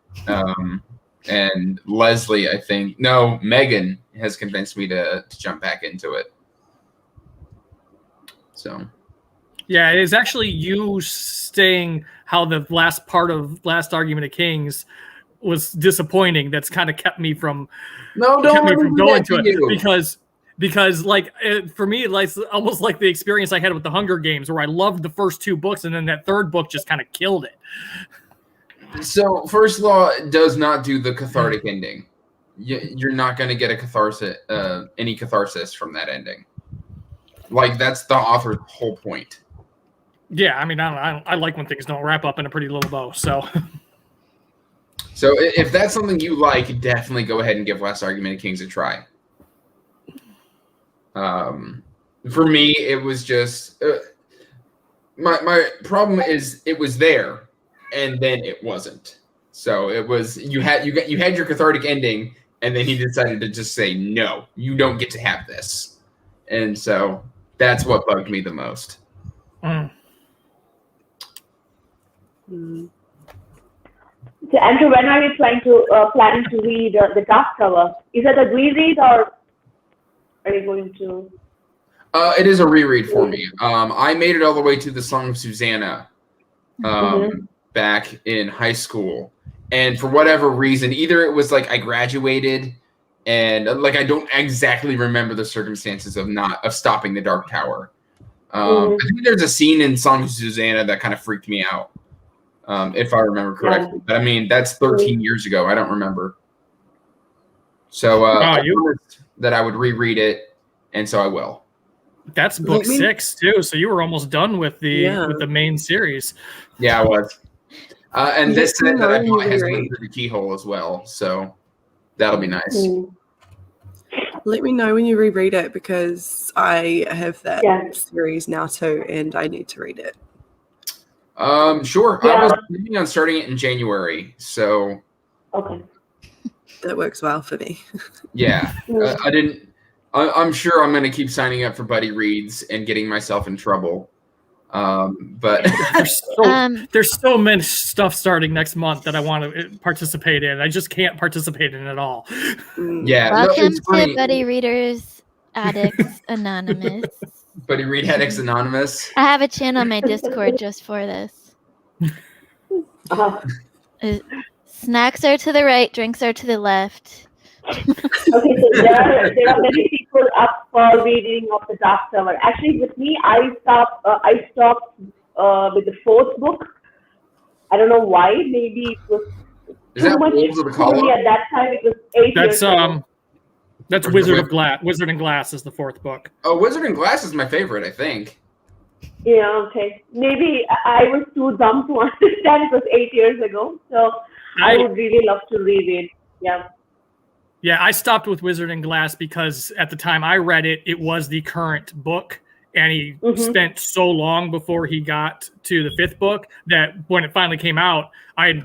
And Leslie, Megan has convinced me to jump back into it. So Yeah, it is actually you saying how the last part of Last Argument of Kings was disappointing. That's kind of kept me from No, don't let me do going that to to it you. because like for me, it's almost like the experience I had with the Hunger Games, where I loved the first 2 books, and then that third book just kind of killed it. So, First Law does not do the cathartic ending. You're not going to get a catharsis, any catharsis from that ending. Like, that's the author's whole point. Yeah, I mean, I like when things don't wrap up in a pretty little bow. So, if that's something you like, definitely go ahead and give Last Argument of Kings a try. For me, it was just my problem is it was there, and then it wasn't. So it was you had your cathartic ending, and then he decided to just say no, you don't get to have this, and so that's what bugged me the most. So, Andrew, when are you planning to read the Dark Tower? Is it a reread, or are you going to? It is a reread for me. I made it all the way to the Song of Susanna back in high school, and for whatever reason, either it was like I graduated, and like I don't exactly remember the circumstances of stopping the Dark Tower. I think there's a scene in Song of Susanna that kind of freaked me out, if I remember correctly. But I mean, that's 13 years ago. I don't remember. So I promised that I would reread it, and so I will. That's book 6 too, so you were almost done with the main series. Yeah, I was. And this set that I bought has Link Through the Keyhole as well, so that'll be nice. Let me know when you reread it, because I have that series now too, and I need to read it. Sure. Yeah. I was planning on starting it in January, so okay, that works well for me. Yeah, I didn't. I'm sure I'm going to keep signing up for buddy reads and getting myself in trouble. But there's so many stuff starting next month that I want to participate in. I just can't participate in it all. Yeah. Welcome to Buddy Readers Addicts Anonymous. Buddy Read Addicts Anonymous. I have a channel on my Discord just for this. Snacks are to the right, drinks are to the left. Okay, so there are many people up for reading of the Dark Tower. Actually, with me, I stopped with the 4th book. I don't know why. Maybe it was too much for me at that time. It was 8 years ago. That's Wizard and Glass is the 4th book. Oh, Wizard and Glass is my favorite, I think. Yeah, okay. Maybe I was too dumb to understand. It was 8 years ago. So I would really love to reread. Yeah. Yeah, I stopped with Wizard and Glass because at the time I read it, it was the current book, and he spent so long before he got to the 5th book that when it finally came out, I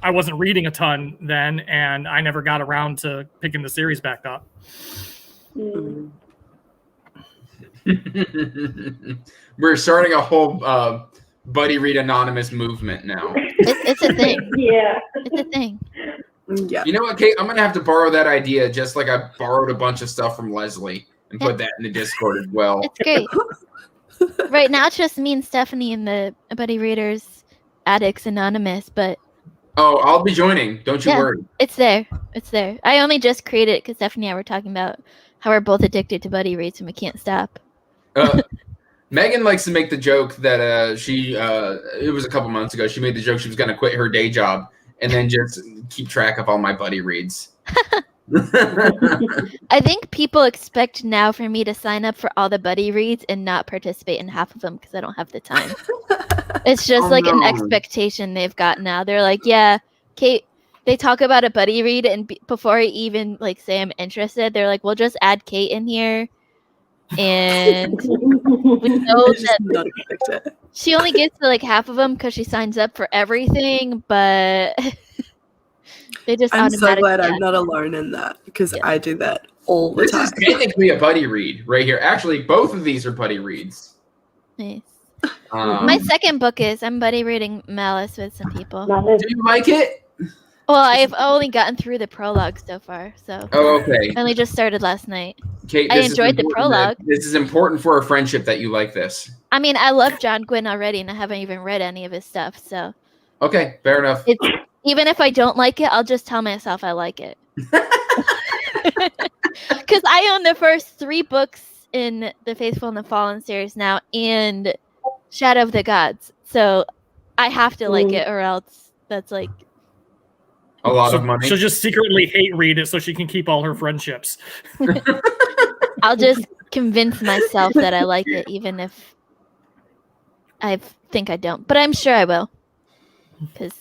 wasn't reading a ton then, and I never got around to picking the series back up. We're starting a whole Buddy Read Anonymous movement now. It's a thing. Yeah. It's a thing. Yeah. You know what, Kate? I'm going to have to borrow that idea, just like I borrowed a bunch of stuff from Leslie and put that in the Discord as well. It's great. Right now, it's just me and Stephanie in the Buddy Readers Addicts Anonymous, but... Oh, I'll be joining. Don't you worry. It's there. It's there. I only just created it because Stephanie and I were talking about how we're both addicted to buddy reads and we can't stop. Megan likes to make the joke that it was a couple months ago, she made the joke she was going to quit her day job and then just keep track of all my buddy reads. I think people expect now for me to sign up for all the buddy reads and not participate in half of them because I don't have the time. It's just an expectation they've got now. They're like, yeah, Kate, they talk about a buddy read, and before I even say I'm interested, they're like, we'll just add Kate in here. And we know that she only gets to half of them because she signs up for everything, but they just I'm so glad I'm not alone in that, because I do that all the time. This is technically a buddy read right here. Actually, both of these are buddy reads. Nice. My second book is I'm buddy reading Malice with some people. Do you like it? Well, I've only gotten through the prologue so far, so Oh, okay. I only just started last night. Kate, I this is enjoyed the important prologue. this is important for our friendship that you like this. I mean, I love John Gwynn already, and I haven't even read any of his stuff. So Okay, fair enough. it's even if I don't like it, I'll just tell myself I like it. Because I own the first 3 books in the Faithful and the Fallen series now, and Shadow of the Gods. So I have to like it, or else that's like A lot of money. She'll just secretly hate read it so she can keep all her friendships. I'll just convince myself that I like it, even if I think I don't. But I'm sure I will. Because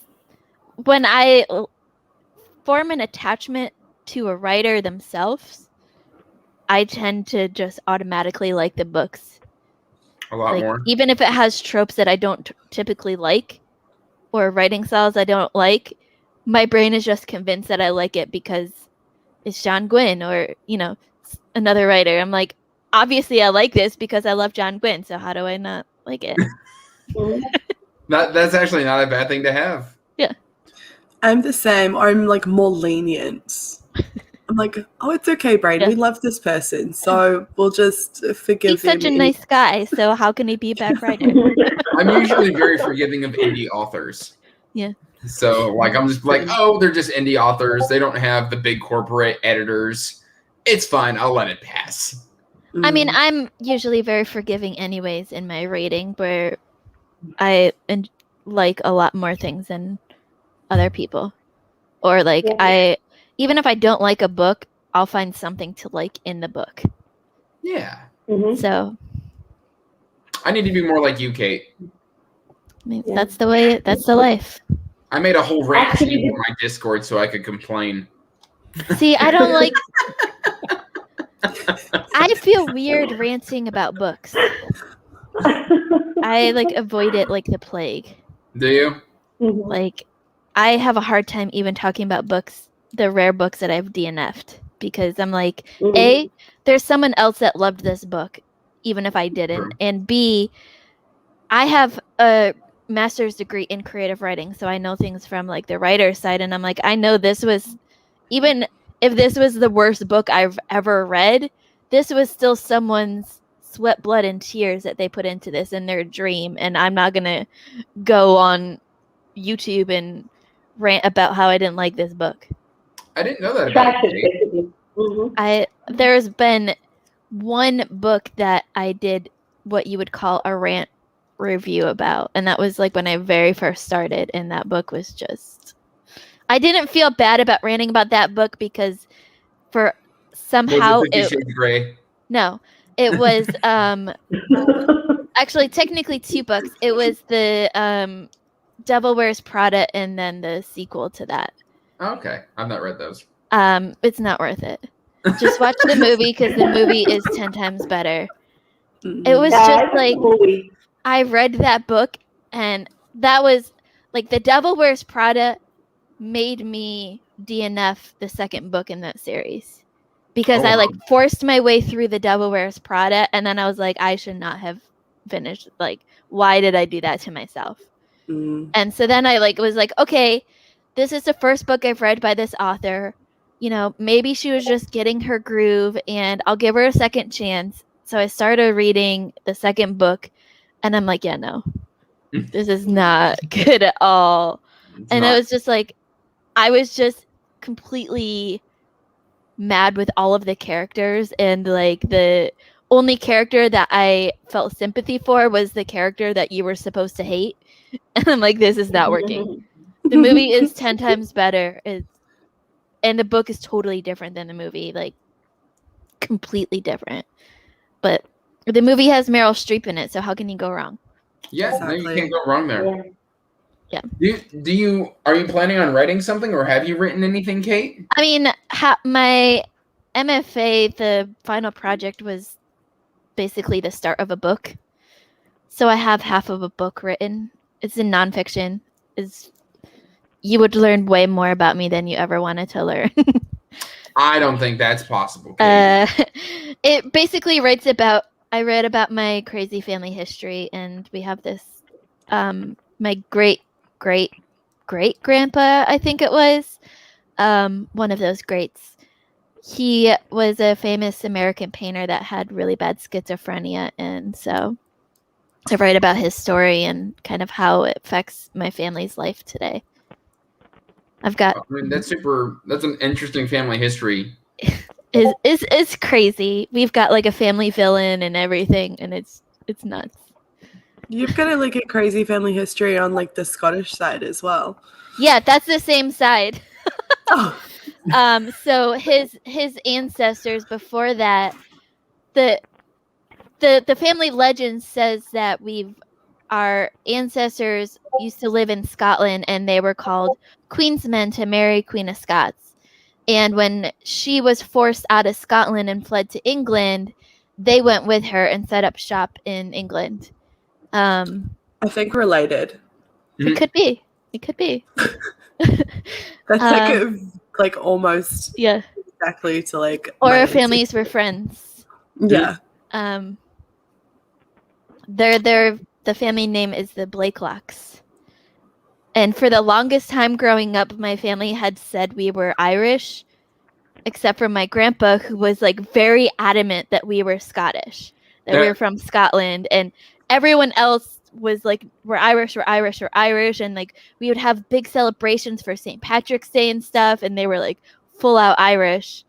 when I form an attachment to a writer themselves, I tend to just automatically like the books. A lot Like, more. even if it has tropes that I don't typically like, or writing styles I don't like, my brain is just convinced that I like it because it's John Gwynn or, another writer. I'm like, obviously I like this because I love John Gwynn, so how do I not like it? That's actually not a bad thing to have. Yeah. I'm the same. I'm like more lenient. I'm like, oh, it's okay, Brain. Yeah. We love this person, so we'll just forgive He's such a him. nice guy, so how can he be a bad writer? I'm usually very forgiving of indie authors. Yeah. So, like, I'm just like, oh, they're just indie authors. They don't have the big corporate editors. It's fine. I'll let it pass. I mean, I'm usually very forgiving anyways in my rating, where I like a lot more things than other people. Or like even if I don't like a book, I'll find something to like in the book. Yeah. So I need to be more like you, Kate. I mean, that's the life. I made a whole rant Actually, team on my Discord so I could complain. See, I don't like I feel weird ranting about books. I like avoid it like the plague. Do you? Like, I have a hard time even talking about books, the rare books that I've DNF'd, because I'm like, A, there's someone else that loved this book, even if I didn't, True. and B, I have a master's degree in creative writing, so I know things from like the writer's side, and I'm like, I know this was, even if this was the worst book I've ever read, this was still someone's sweat, blood, and tears that they put into this in their dream, and I'm not gonna go on YouTube and rant about how I didn't like this book. I didn't know that about Trash you, it, Kate. basically. There's been one book that I did what you would call a rant review about, and that was like when I very first started, and that book was just, I didn't feel bad about ranting about that book because for somehow Was it 50 Shades of Grey? no, it was actually technically 2 books. It was the Devil Wears Prada and then the sequel to that. Okay. I've not read those. It's not worth it. Just watch the movie because the movie is 10 times better. It was just like, I read that book and that was like The Devil Wears Prada made me DNF the second book in that series because I like forced my way through The Devil Wears Prada and then I was like, I should not have finished. Like, why did I do that to myself? And so then I was like, okay, this is the first book I've read by this author. Maybe she was just getting her groove and I'll give her a second chance. So I started reading the second book and I'm like, yeah, no, this is not good at all. And I was just like, I was just completely mad with all of the characters, and like the only character that I felt sympathy for was the character that you were supposed to hate. And I'm like, this is not working. The movie is 10 times better. And the book is totally different than the movie, like completely different. But the movie has Meryl Streep in it, so how can you go wrong? Yeah, no, you Exactly. can't go wrong there. Yeah. Are you planning on writing something, or have you written anything, Kate? I mean, my MFA, the final project was basically the start of a book. So I have half of a book written. It's in nonfiction. You would learn way more about me than you ever wanted to learn. I don't think that's possible, Kate. It basically writes about, I read about my crazy family history, and we have this, my great grandpa, I think it was, one of those greats. He was a famous American painter that had really bad schizophrenia, and so I write about his story and kind of how it affects my family's life today. I've got I mean, that's an interesting family history. it's crazy. We've got like a family villain and everything, and it's nuts. You've got like a crazy family history on like the Scottish side as well. Yeah, that's the same side. Oh, So his ancestors before that, the family legend says that our ancestors used to live in Scotland and they were called Queensmen to marry Queen of Scots. And when she was forced out of Scotland and fled to England, they went with her and set up shop in England. I think related. It could be. It could be. That's like almost Yeah. exactly to like. Or my our families were friends. Yeah. The family name is the Blakelocks. And for the longest time growing up, my family had said we were Irish, except for my grandpa, who was like very adamant that we were Scottish, that we were from Scotland, and everyone else was like, we're Irish, we're Irish, we're Irish, and like we would have big celebrations for St. Patrick's Day and stuff, and they were like full out Irish.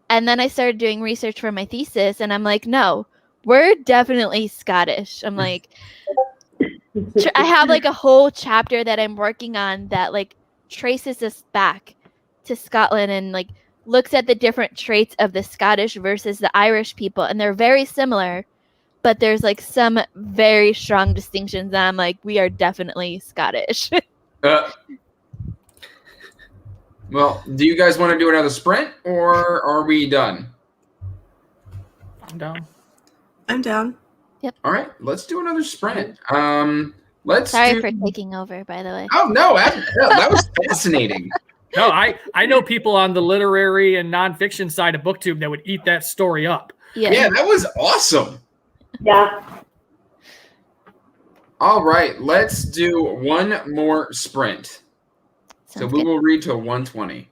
And then I started doing research for my thesis, and I'm like, no, we're definitely Scottish. I'm like, I have like a whole chapter that I'm working on that like traces us back to Scotland and like looks at the different traits of the Scottish versus the Irish people, and they're very similar, but there's like some very strong distinctions. And I'm like, we are definitely Scottish. Well, do you guys want to do another sprint, or are we done? I'm down. I'm down. All right, let's do another sprint. Sorry for taking over, by the way. Oh no, that was fascinating. No, I know people on the literary and nonfiction side of BookTube that would eat that story up. Yeah, that was awesome. Yeah. All right, let's do one more sprint. Sounds We good. will read to 120.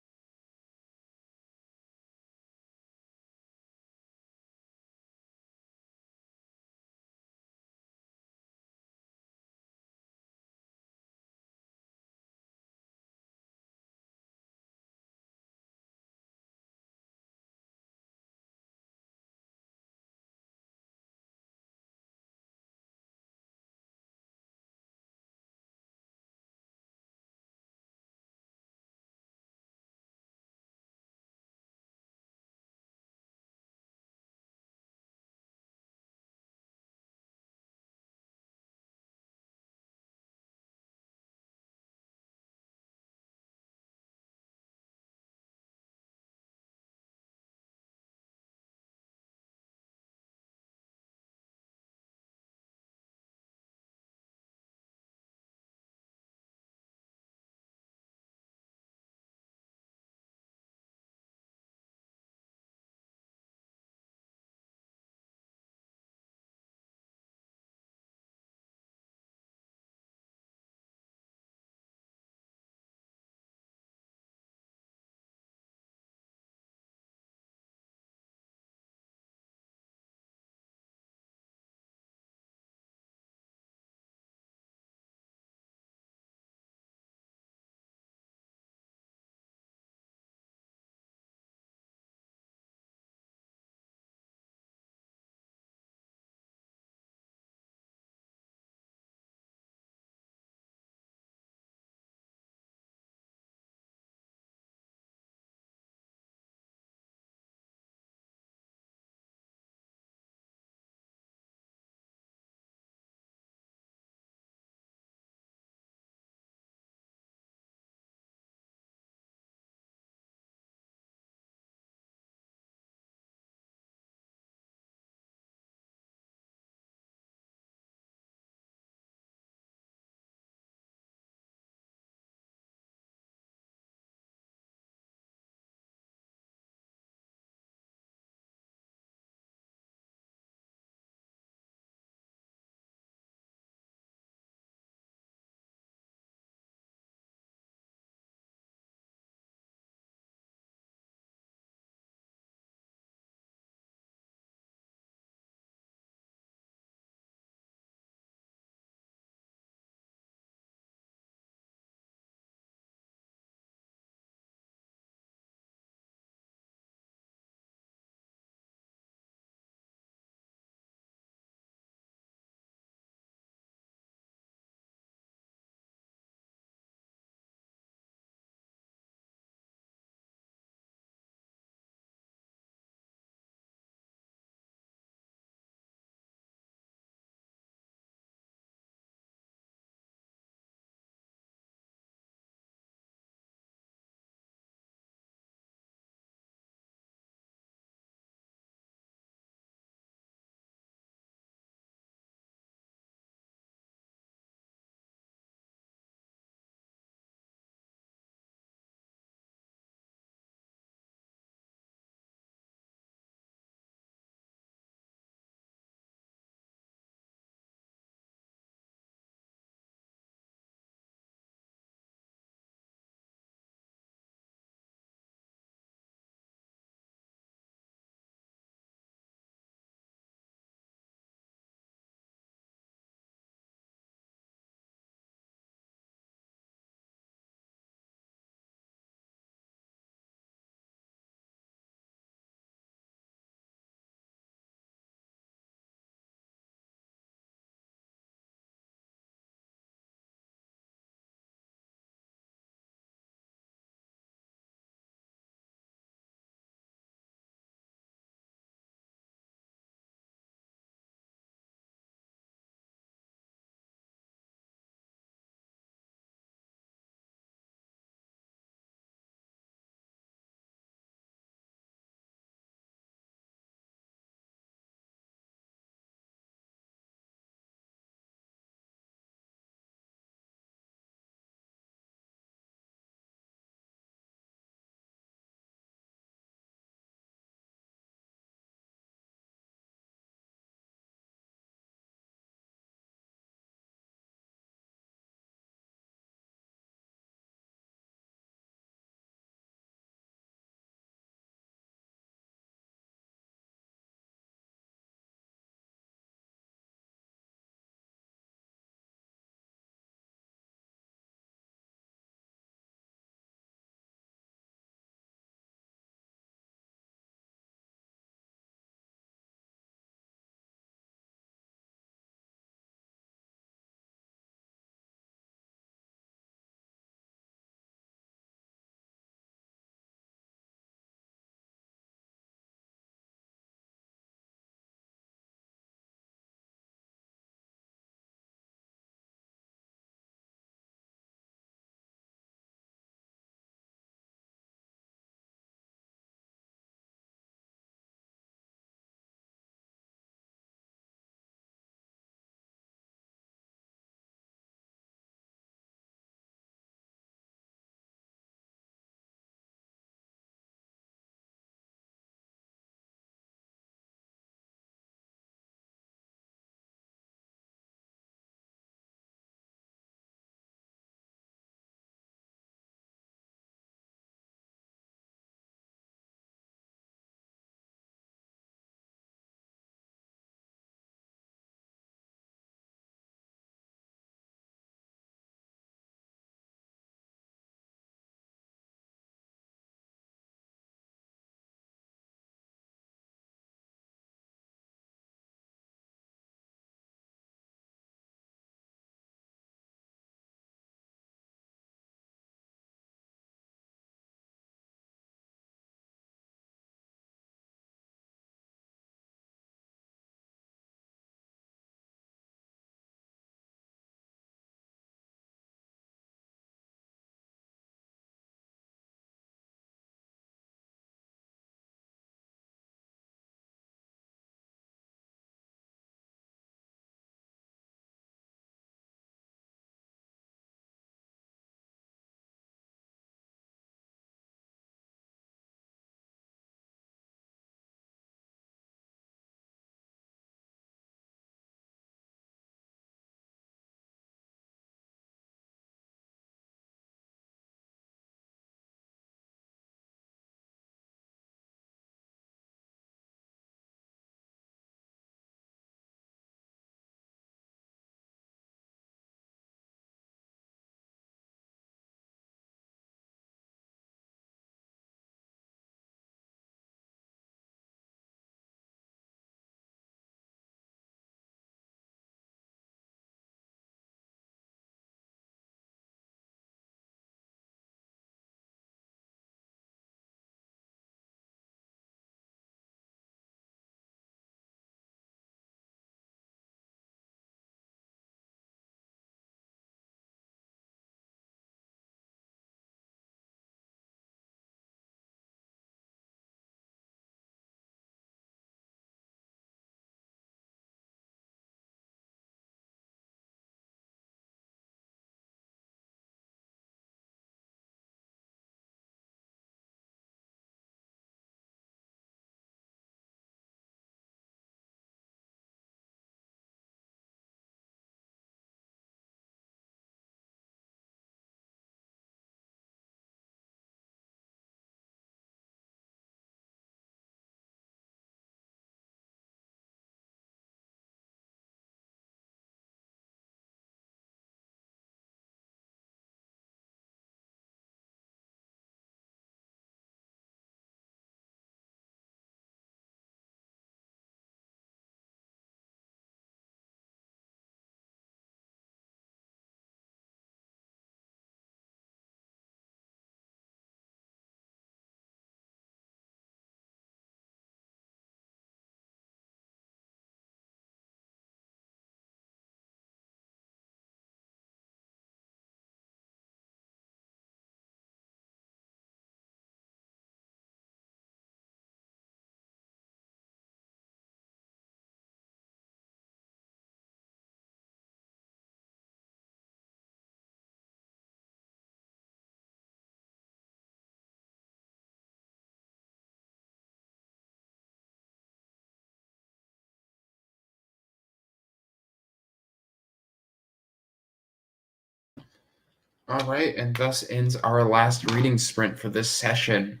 All right, and thus ends our last reading sprint for this session.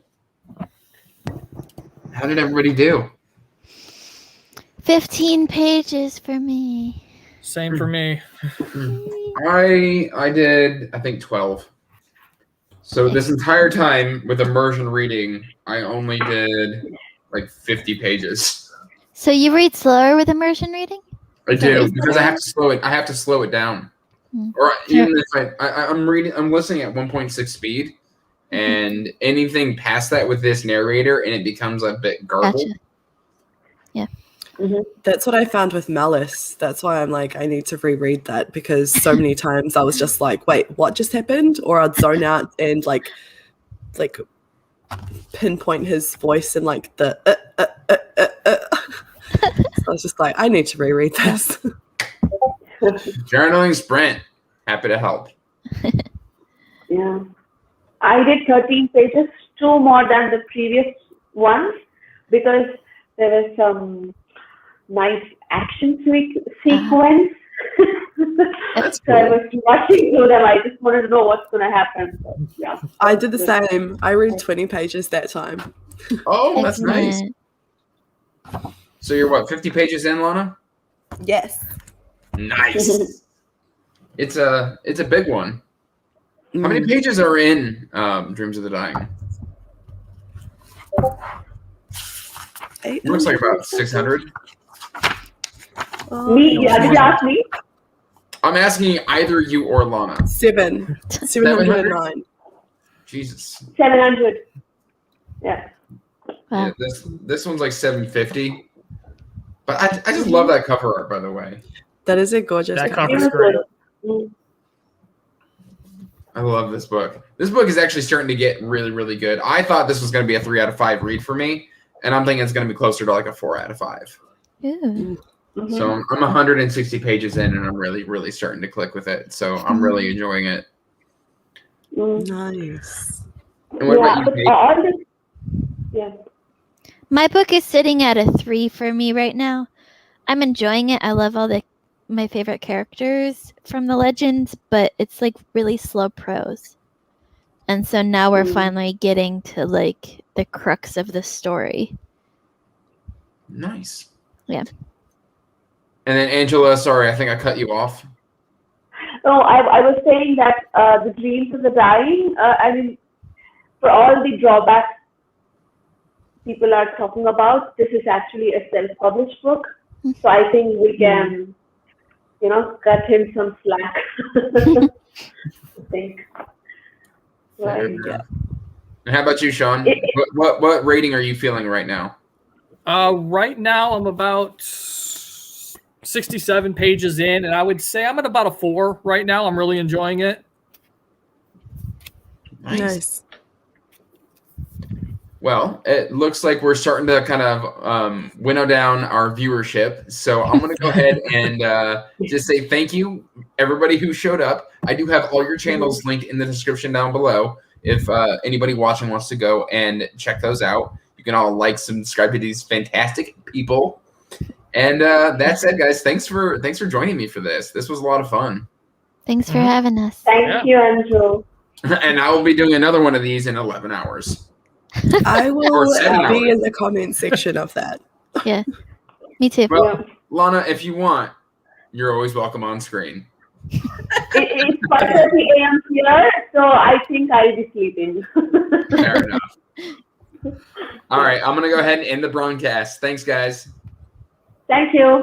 How did everybody do? 15 pages for me. Same for me. I did, I think, 12. So this entire time with immersion reading, I only did like 50 pages. So you read slower with immersion reading? I do because I have to slow it. I have to slow it down, or even if I'm reading, I'm listening at 1.6 speed, and anything past that with this narrator, and it becomes a bit garbled. Gotcha. Yeah. That's what I found with Malice. That's why I'm like, I need to reread that because so many times I was just like, wait, what just happened? Or I'd zone out and like pinpoint his voice and like the. So I was just like, I need to reread this. Journaling sprint. Happy to help. Yeah. I did 13 pages, 2 more than the previous ones, because there was some nice action sequence. That's So I was watching through them. I just wanted to know what's going to happen. So, yeah. I did the same. I read 20 pages that time. Oh, that's nice. Excellent. So you're what, 50 pages in, Lana? Yes. Nice. It's a big one. How many pages are in Dreams of the Dying? It looks like about 600. Me? Yeah, did you ask me? I'm asking either you or Lana. 709. Jesus. 700. Yeah. Wow. Yeah, this one's like 750. But I just love that cover art, by the way. That is a gorgeous That cover. cover's great. I love this book. This book is actually starting to get really, really good. I thought this was going to be a 3 out of 5 read for me, and I'm thinking it's going to be closer to like a 4 out of 5. Ooh. So I'm 160 pages in, and I'm really, really starting to click with it. So I'm really enjoying it. Nice. And what about you, Kate? Yeah. My book is sitting at a 3 for me right now. I'm enjoying it. I love all my favorite characters from the legends, but it's like really slow prose. And so now we're finally getting to like the crux of the story. Nice. Yeah. And then Angela, sorry, I think I cut you off. No, I was saying that the Dreams of the Dying, I mean, for all the drawbacks people are talking about, this is actually a self-published book. So I think we can, cut him some slack. I think. Right. Yeah. And how about you, Sean? What rating are you feeling right now? Right now, I'm about 67 pages in, and I would say I'm at about a 4 right now. I'm really enjoying it. Nice. Well, it looks like we're starting to kind of winnow down our viewership. So I'm going to go ahead and just say thank you, everybody who showed up. I do have all your channels linked in the description down below. If anybody watching wants to go and check those out, you can all like, subscribe to these fantastic people. And that said, guys, thanks for joining me for this. This was a lot of fun. Thanks for having us. Thank you, Andrew. And I will be doing another one of these in 11 hours. I will Or 7 be hours. in the comment section of that. Yeah. Me too. Well, Lana, if you want, you're always welcome on screen. It's 5:30 a.m. here, so I think I'll be sleeping. Fair enough. All right, I'm going to go ahead and end the broadcast. Thanks, guys. Thank you.